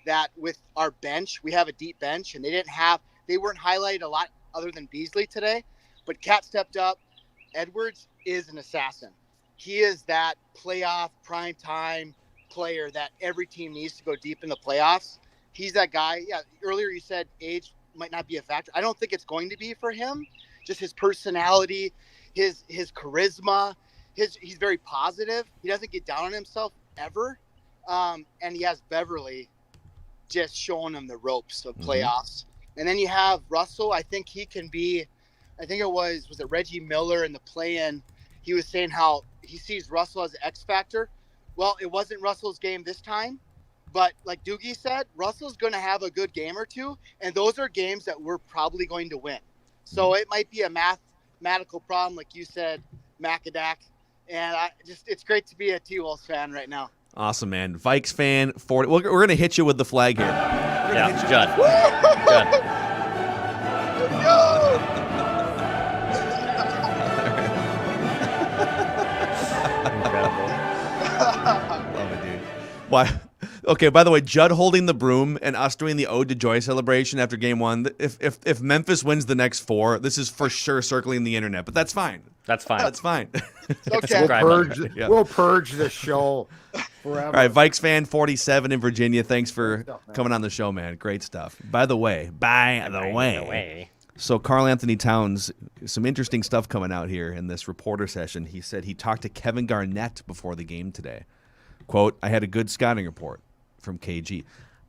that with our bench, we have a deep bench, and they weren't highlighted a lot other than Beasley today, but Cat stepped up. Edwards is an assassin. He is that playoff prime time player that every team needs to go deep in the playoffs. He's that guy. Yeah, earlier you said age might not be a factor. I don't think it's going to be for him. Just his personality, his charisma, he's very positive. He doesn't get down on himself ever. And he has Beverly just showing him the ropes of playoffs. And then you have Russell. I think he can be, I think it was it Reggie Miller in the play-in? He was saying how he sees Russell as an X factor. Well, it wasn't Russell's game this time, but like Doogie said, Russell's going to have a good game or two, and those are games that we're probably going to win. So it might be a mathematical problem, like you said, Macadac, and it's great to be a T-Wolves fan right now. Awesome, man. Vikes fan 40. We're going to hit you with the flag here. Yeah, Judd. Love it, dude. Why? Okay, by the way, Judd holding the broom and us doing the Ode to Joy celebration after game one. If Memphis wins the next 4, this is for sure circling the internet, but that's fine. That's fine. That's fine. Okay. We'll purge the show forever. All right, Vikes fan 47 in Virginia. Thanks for coming on the show, man. Great stuff. By the way, so Karl Anthony Towns, some interesting stuff coming out here in this reporter session. He said he talked to Kevin Garnett before the game today. Quote, "I had a good scouting report from KG.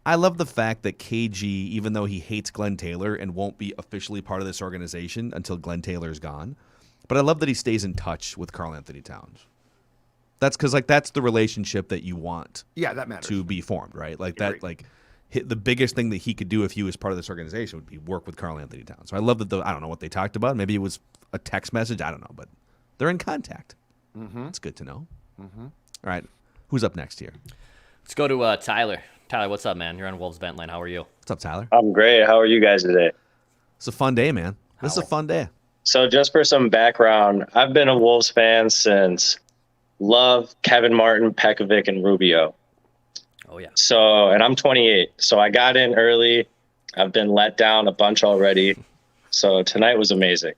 I love the fact that KG, even though he hates Glenn Taylor and won't be officially part of this organization until Glenn Taylor is gone, but I love that he stays in touch with Karl Anthony Towns. That's because that's the relationship that you want. Yeah, that matters. To be formed, right? Agreed. The biggest thing that he could do if he was part of this organization would be work with Karl Anthony Towns. So I love that. I don't know what they talked about. Maybe it was a text message. I don't know, but they're in contact. Mm-hmm. That's good to know. Mm-hmm. All right, who's up next here? Let's go to Tyler. Tyler, what's up, man? You're on Wolves Vent Line. How are you? What's up, Tyler? I'm great. How are you guys today? It's a fun day, man. This is a fun day. So just for some background, I've been a Wolves fan since Love, Kevin Martin, Pekovic, and Rubio. Oh, yeah. So, and I'm 28. So I got in early. I've been let down a bunch already. So tonight was amazing.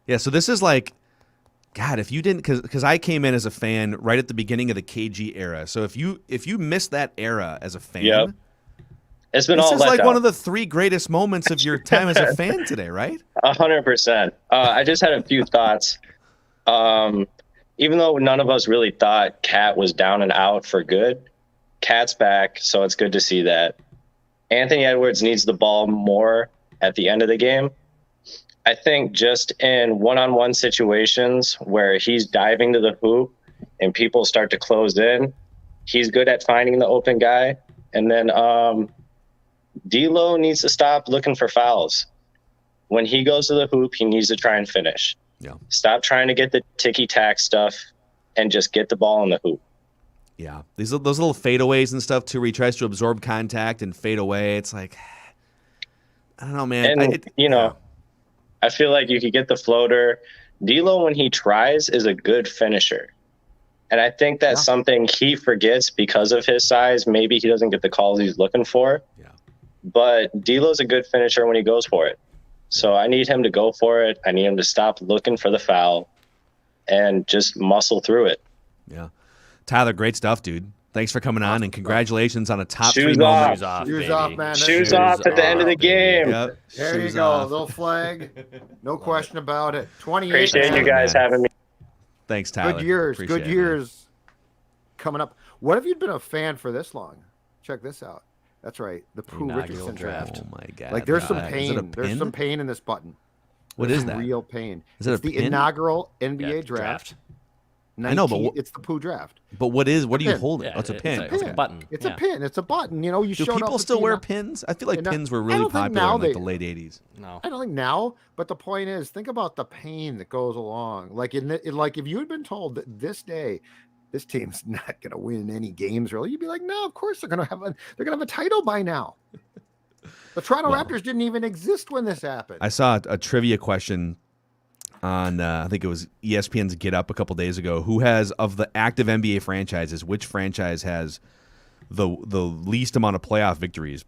Yeah, so this is like, God, if you didn't, because I came in as a fan right at the beginning of the KG era. So if you missed that era as a fan, Yep. It's been this all is let like down. one of the 3 greatest moments of your time as a fan today, right? 100%. I just had a few thoughts. Even though none of us really thought Cat was down and out for good, Cat's back, so it's good to see that. Anthony Edwards needs the ball more at the end of the game. I think just in one-on-one situations where he's diving to the hoop and people start to close in, he's good at finding the open guy. And then D'Lo needs to stop looking for fouls. When he goes to the hoop, he needs to try and finish. Yeah. Stop trying to get the ticky-tack stuff and just get the ball in the hoop. Yeah. Those little fadeaways and stuff, too, where he tries to absorb contact and fade away. It's like, I don't know, man. And, I feel like you could get the floater. D'Lo, when he tries, is a good finisher. And I think that's something he forgets because of his size. Maybe he doesn't get the calls he's looking for. Yeah. But D'Lo's a good finisher when he goes for it. So I need him to go for it. I need him to stop looking for the foul and just muscle through it. Yeah. Tyler, great stuff, dude. Thanks for coming on, and congratulations on a top Shoes 3 moment. off. Shoes off, Shoes baby. off, man. Shoes off at the end of the game. Yep. There you Shoes go. off. Little flag. No question about it. 28. Appreciate man. you guys having me. Thanks, Tyler. Good years. Appreciate Good it, man. years coming up. What have you been a fan for this long? Check this out. That's right. The Pooh Inaugural Richardson draft. Oh, my God. Like there's some Is it a pain. There's pin? some pain in this button. What There's is some that? real pain. Is it It's a the pin? inaugural NBA Yeah, draft. I know, but it's the Pooh draft. But what are you pin. holding? Yeah, Oh, it's a it's pin. a- it's a Okay. button. It's Yeah. a pin. It's a button. You know, you Do showed up people with still the, wear pins? I feel like and I- pins were I really don't think popular now in like they- the late 80s. No. I don't think now, but the point is, think about the pain that goes along. Like like if you had been told that this day, this team's not going to win any games, really, you'd be like, no, of course they're going to have a title by now. The Toronto Well, Raptors didn't even exist when this happened. I saw a trivia question on I think it was ESPN's Get Up a couple days ago. Who has, of the active NBA franchises, which franchise has the least amount of playoff victories?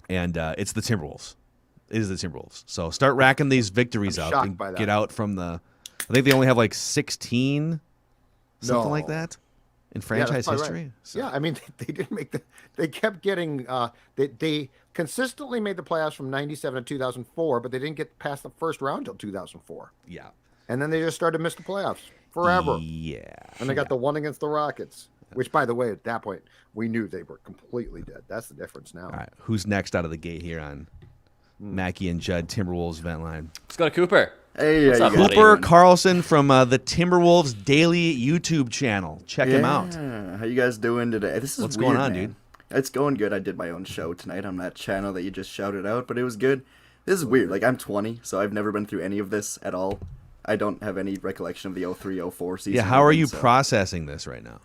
And it's the Timberwolves. It is the Timberwolves. So start racking these victories I'm up shocked and by that. get out from the. I think they only have like 16, something like No. that, in Yeah, franchise that's probably history. right. So- Yeah, I mean, they didn't make they kept getting, they consistently made the playoffs from 97 to 2004, but they didn't get past the first round until 2004. yeah. And then they just started to miss the playoffs forever. Yeah. And they got the one against the Rockets, which, by the way, at that point, we knew they were completely dead. That's the difference now. All right. Who's next out of the gate here on Mackie and Judd Timberwolves Vent Line? Let's go to Cooper. Hey, What's how up, you guys buddy? Cooper doing? Carlson from the Timberwolves Daily YouTube channel. Check him out. How you guys doing today? This is What's weird, going on, man. dude? It's going good. I did my own show tonight on that channel that you just shouted out, but it was good. This is weird. Like, I'm 20, so I've never been through any of this at all. I don't have any recollection of the 03-04 season. Yeah, how are even, you so processing this right now?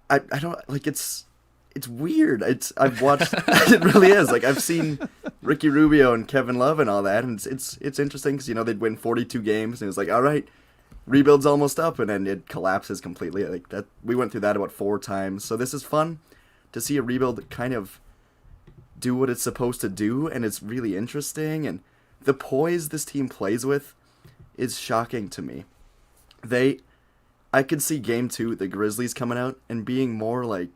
I don't like it's weird. I've watched it really is. Like, I've seen Ricky Rubio and Kevin Love and all that, and it's interesting because they'd win 42 games and it was like, all right, rebuild's almost up, and then it collapses completely. Like that, we went through that about 4 times. So this is fun to see a rebuild kind of do what it's supposed to do, and it's really interesting. And the poise this team plays with is shocking to me. I could see game 2, the Grizzlies coming out and being more like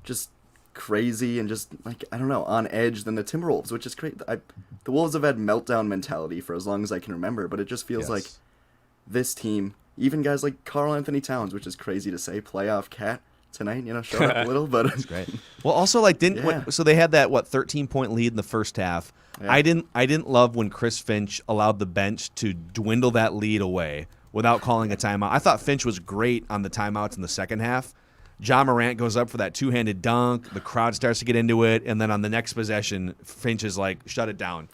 just crazy and just like, I don't know, on edge than the Timberwolves, which is great. The Wolves have had meltdown mentality for as long as I can remember, but it just feels like this team, even guys like Karl Anthony Towns, which is crazy to say, playoff cat, tonight. Showed up a little, but That's great. Well, also like Yeah. so they had that 13-point lead in the first half. Yeah. I didn't love when Chris Finch allowed the bench to dwindle that lead away without calling a timeout. I thought Finch was great on the timeouts in the second half. John Morant goes up for that two-handed dunk. The crowd starts to get into it, and then on the next possession, Finch is like, "Shut it down.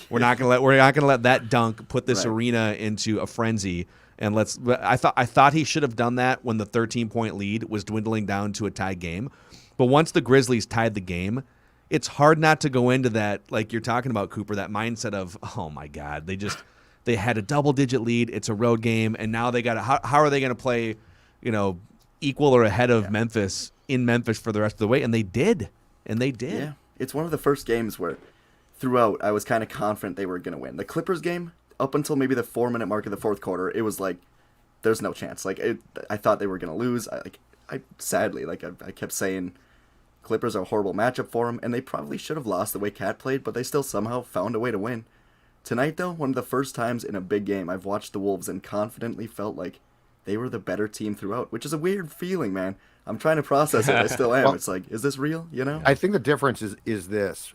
We're not gonna let that dunk put this Right. arena into a frenzy." And I thought he should have done that when the 13-point lead was dwindling down to a tie game. But once the Grizzlies tied the game, it's hard not to go into that, like you're talking about, Cooper, that mindset of, oh my God, they had a double-digit lead. It's a road game, and now they got how are they going to play, equal or ahead of Memphis in Memphis for the rest of the way? And they did. Yeah, it's one of the first games where throughout I was kind of confident they were going to win. The Clippers game, up until maybe the 4-minute mark of the fourth quarter, it was like there's no chance. I thought they were going to lose. I sadly, I kept saying Clippers are a horrible matchup for them, and they probably should have lost the way Cat played, but they still somehow found a way to win. Tonight, though, one of the first times in a big game I've watched the Wolves and confidently felt like they were the better team throughout, which is a weird feeling, man. I'm trying to process it. I still am. Well, it's like, is this real? I think the difference is this,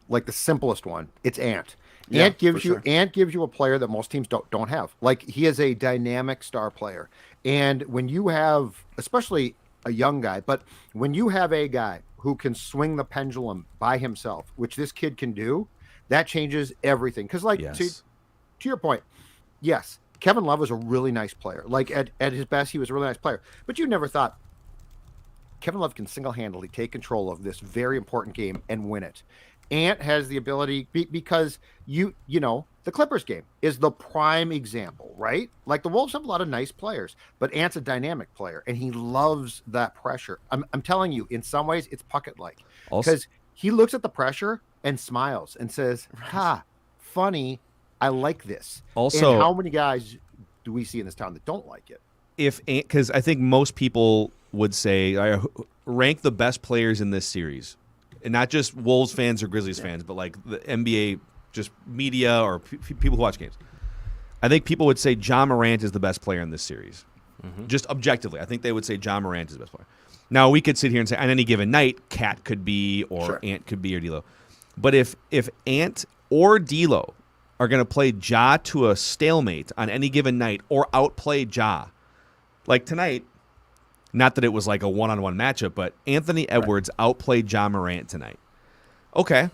like the simplest one. It's Ant. Yeah, Ant gives for sure. Ant gives you a player that most teams don't have. Like, he is a dynamic star player, and when you have, especially a young guy, but when you have a guy who can swing the pendulum by himself, which this kid can do, that changes everything. Because, like, Yes. to your point, yes, Kevin Love was a really nice player. Like, at his best, he was a really nice player. But you never thought Kevin Love can single-handedly take control of this very important game and win it. Ant has the ability because the Clippers game is the prime example, right? Like, the Wolves have a lot of nice players, but Ant's a dynamic player, and he loves that pressure. I'm telling you, in some ways, it's Puckett-like, Also- because he looks at the pressure and smiles and says, "Ha, funny. I like this." Also- and how many guys do we see in this town that don't like it? Because I think most people would say, rank the best players in this series, and not just Wolves fans or Grizzlies fans, but like the NBA, just media or people who watch games. I think people would say John Morant is the best player in this series. Just objectively, I think they would say John Morant is the best player. Now, we could sit here and say on any given night, Cat could be, or Sure. Ant could be, or D'Lo. But if Ant or D'Lo are going to play Ja to a stalemate on any given night or outplay Ja, like tonight, not that it was like a one-on-one matchup, but Anthony Edwards outplayed Ja Morant tonight. Okay,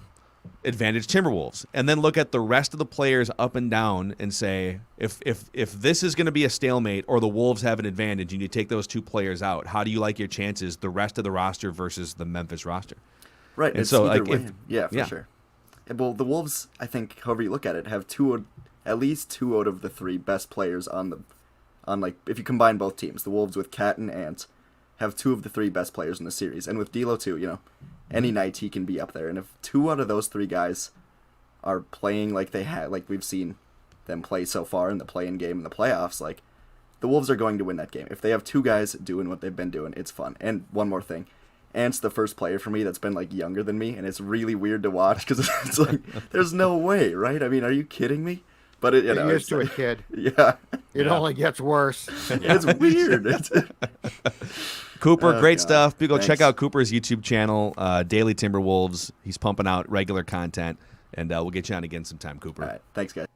advantage Timberwolves. And then look at the rest of the players up and down and say, if this is going to be a stalemate or the Wolves have an advantage and you take those two players out, how do you like your chances, the rest of the roster versus the Memphis roster? Right. And It's so, either like, way. if- Yeah, for yeah. sure. Well, the Wolves, I think, however you look at it, have at least two out of the three best players on if you combine both teams, the Wolves with Cat and Ant have two of the three best players in the series, and with D'Lo too. Any night he can be up there, and if two out of those three guys are playing like they had, like we've seen them play so far in the play-in game in the playoffs, like the Wolves are going to win that game. If they have two guys doing what they've been doing, it's fun. And one more thing. Ant's the first player for me that's been like younger than me, and it's really weird to watch because it's like there's no way, right? I mean, are you kidding me? But Get used to it, kid. Yeah, It only gets worse. it's weird. Cooper, great God. stuff. People go check Thanks. out Cooper's YouTube channel, Daily Timberwolves. He's pumping out regular content, and we'll get you on again sometime, Cooper. All right, thanks, guys.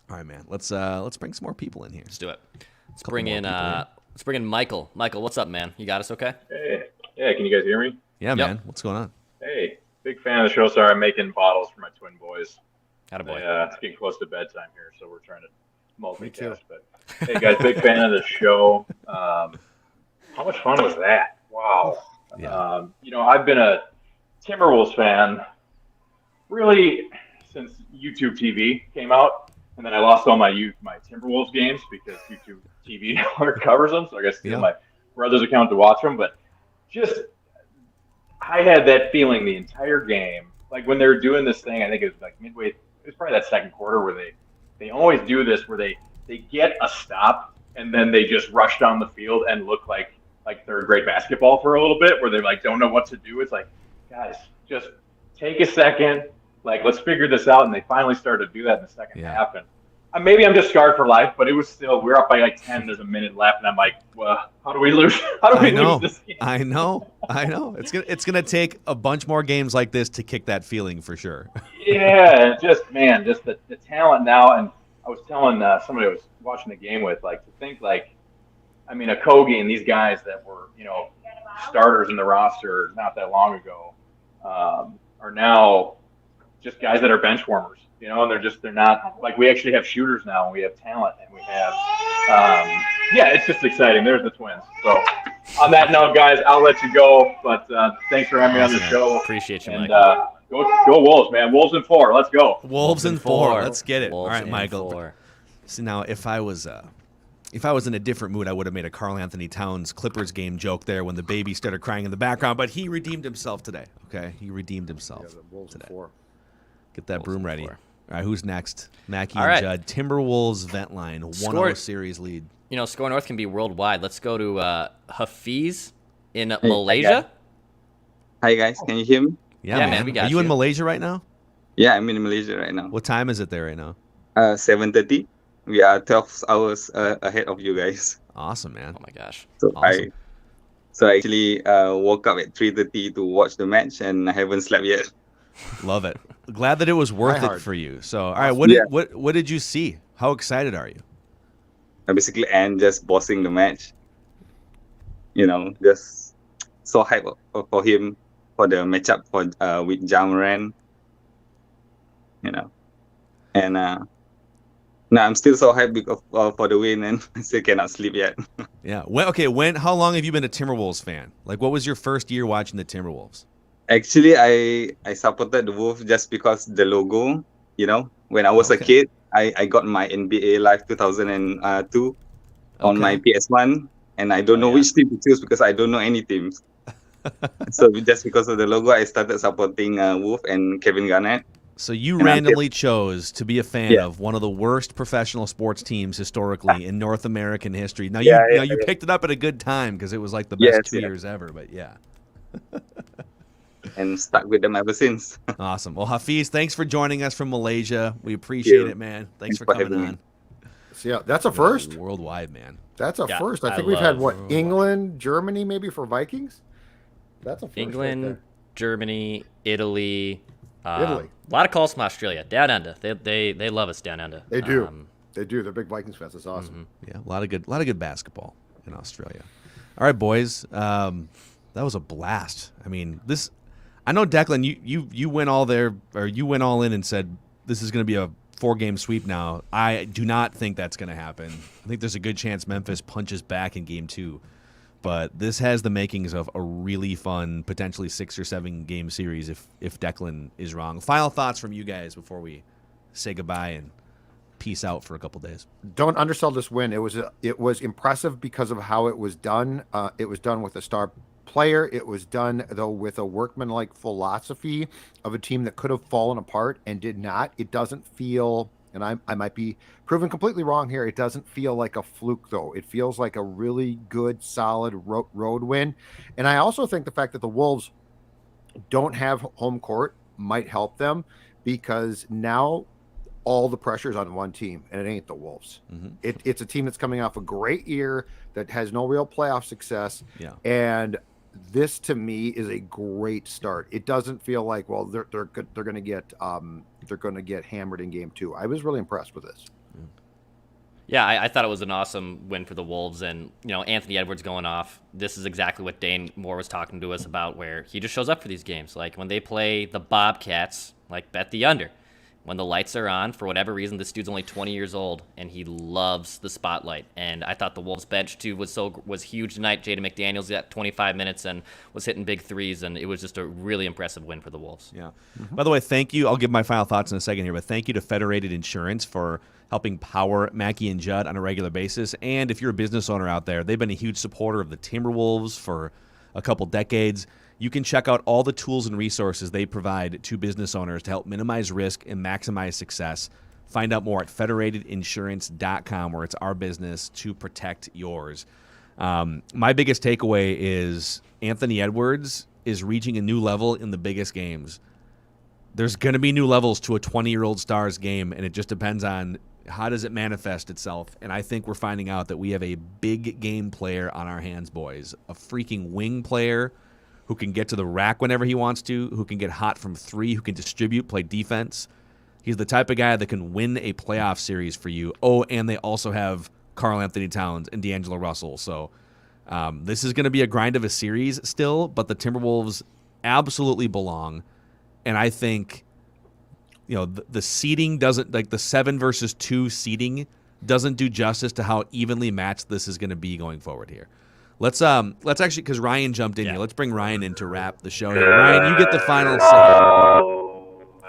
All right, man. Let's bring some more people in here. Let's do it. Let's Couple bring more in people here. let's bring in Michael. Michael, what's up, man? You got us okay? Hey, yeah, can you guys hear me? Yeah, Yep. man. What's going on? Hey, big fan of the show. Sorry, I'm making bottles for my twin boys. Attaboy. It's getting close to bedtime here, so we're trying to Me too. multitask. But hey, guys, big fan of the show. How much fun was that? Wow. Yeah. I've been a Timberwolves fan really since YouTube TV came out, and then I lost all my Timberwolves games because YouTube TV network covers them, so I got to steal Yeah. my brother's account to watch them. But I had that feeling the entire game. Like when they were doing this thing, I think it was like midway. It was probably that second quarter where they always do this where they get a stop and then they just rush down the field and look like third grade basketball for a little bit, where they like don't know what to do. It's like, guys, just take a second. Like, let's figure this out. And they finally started to do that in the second Yeah. half. And maybe I'm just scarred for life, but it was still, we're up by like 10. There's a minute left, and I'm like, well, how do we lose? How do we lose this game? I know. It's gonna take a bunch more games like this to kick that feeling for sure. Yeah, just the talent now. And I was telling somebody I was watching the game with, like, to think like, I mean, Okogie and these guys that were, starters in the roster not that long ago, are now just guys that are bench warmers. And they're not like, we actually have shooters now, and we have talent, and we have, it's just exciting. There's the Twins. So on that note, guys, I'll let you go, but thanks for having me on the show. Appreciate you, and, Michael. Go Wolves, man. Wolves in 4. Let's go. Wolves in 4. Let's get it. Wolves All right, in Michael. 4. So now, if I was in a different mood, I would have made a Karl Anthony Towns Clippers game joke there when the baby started crying in the background. But he redeemed himself today. Okay, he redeemed himself The Wolves in today. 4. Get that broom ready. 4. All right, who's next? Mackie All and right. Judd. Timberwolves vent line 1-0 series lead. Score North can be worldwide. Let's go to Hafiz in Malaysia. Hi guys, can you hear me? Yeah, man, we got Are you in you. Malaysia right now? Yeah, I'm in Malaysia right now. What time is it there right now? 7:30. We are 12 hours ahead of you guys. Awesome, man. Oh my gosh. So Awesome. I actually woke up at 3:30 to watch the match, and I haven't slept yet. Love it. Glad that it was worth Try it hard. for you. So, all right, Yeah. what did you see? How excited are you? Basically, and just bossing the match. Just so hype for him for the matchup with Ja Morant. And no, I'm still so hyped because, for the win, and I still cannot sleep yet. Yeah. How long have you been a Timberwolves fan? Like, what was your first year watching the Timberwolves? Actually, I supported the Wolves just because the logo. When I was a kid, I got my NBA Live 2002 on my PS1, and I don't know which team to choose because I don't know any teams. So just because of the logo, I started supporting Wolf and Kevin Garnett. So you And randomly chose to be a fan Yeah. of one of the worst professional sports teams historically in North American history. Now Yeah, you picked it up at a good time because it was like the best Yes, 2 yeah. years ever. But yeah, And stuck with them ever since. awesome. Well, Hafiz, thanks for joining us from Malaysia. We appreciate you. it, man. Thanks for for coming having on. me. So, yeah, that's a first. Worldwide, man. That's a Yeah, first. I I think we've had love- England, Germany, maybe for Vikings. That's a first. England, Right Germany, Italy. Italy. A lot of calls from Australia. Down under. They love us down under. They do. They do. They're big Vikings fans. It's awesome. Yeah, a lot of good basketball in Australia. All right, boys. That was a blast. I mean, this. I know, Declan. You went all there, or you went all in and said this is going to be a 4-game sweep. Now, I do not think that's going to happen. I think there's a good chance Memphis punches back in Game 2. But this has the makings of a really fun, potentially 6 or 7 game series if Declan is wrong. Final thoughts from you guys before we say goodbye and peace out for a couple days. Don't undersell this win. It was impressive because of how it was done. It was done with a star player. It was done though with a workmanlike philosophy of a team that could have fallen apart and did not. It doesn't feel, and I might be proven completely wrong here, it doesn't feel like a fluke though. It feels like a really good, solid road win. And I also think the fact that the Wolves don't have home court might help them because now all the pressure's on one team, and it ain't the Wolves. It's a team that's coming off a great year that has no real playoff success. Yeah. And this to me is a great start. It doesn't feel like, well, they're going to get hammered in Game 2. I was really impressed with this. Yeah, I thought it was an awesome win for the Wolves, and Anthony Edwards going off. This is exactly what Dane Moore was talking to us about, where he just shows up for these games. Like when they play the Bobcats, like bet the under. When the lights are on, for whatever reason, this dude's only 20 years old, and he loves the spotlight. And I thought the Wolves bench too was huge tonight. Jaden McDaniels got 25 minutes and was hitting big threes, and it was just a really impressive win for the Wolves. Yeah. By the way, thank you. I'll give my final thoughts in a second here, but thank you to Federated Insurance for helping power Mackie and Judd on a regular basis. And if you're a business owner out there, they've been a huge supporter of the Timberwolves for a couple decades. You can check out all the tools and resources they provide to business owners to help minimize risk and maximize success. Find out more at federatedinsurance.com, where it's our business to protect yours. My biggest takeaway is Anthony Edwards is reaching a new level in the biggest games. There's going to be new levels to a 20-year-old Stars game, and it just depends on How does it manifest itself? And I think we're finding out that we have a big game player on our hands, boys. A freaking wing player who can get to the rack whenever he wants to, who can get hot from three, who can distribute, play defense. He's the type of guy that can win a playoff series for you. Oh, and they also have Karl Anthony Towns and D'Angelo Russell. So this is going to be a grind of a series still, but the Timberwolves absolutely belong. And I think, the seeding doesn't, like the 7 versus 2 seeding doesn't do justice to how evenly matched this is going to be going forward here. Let's actually, because Ryan jumped in here, let's bring Ryan in to wrap the show here. Ryan, you get the final say.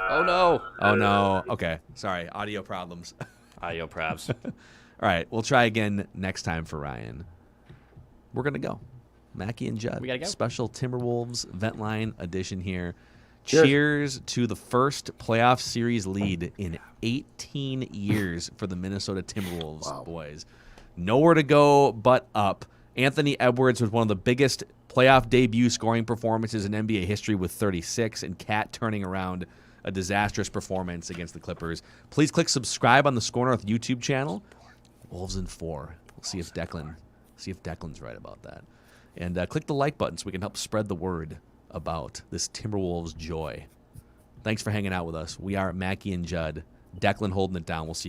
Oh no. Oh no. Okay. Sorry. Audio problems. Audio probs. All right. We'll try again next time for Ryan. We're going to go. Mackie and Judd. We gotta go. Special Timberwolves Vent Line edition here. Cheers. Cheers to the first playoff series lead in 18 years for the Minnesota Timberwolves, boys. Nowhere to go but up. Anthony Edwards was one of the biggest playoff debut scoring performances in NBA history with 36, and Cat turning around a disastrous performance against the Clippers. Please click subscribe on the Score North YouTube channel. Wolves in 4. We'll see if Declan's right about that. And click the like button so we can help spread the word about this Timberwolves joy. Thanks for hanging out with us. We are Mackie and Judd. Declan holding it down. We'll see you.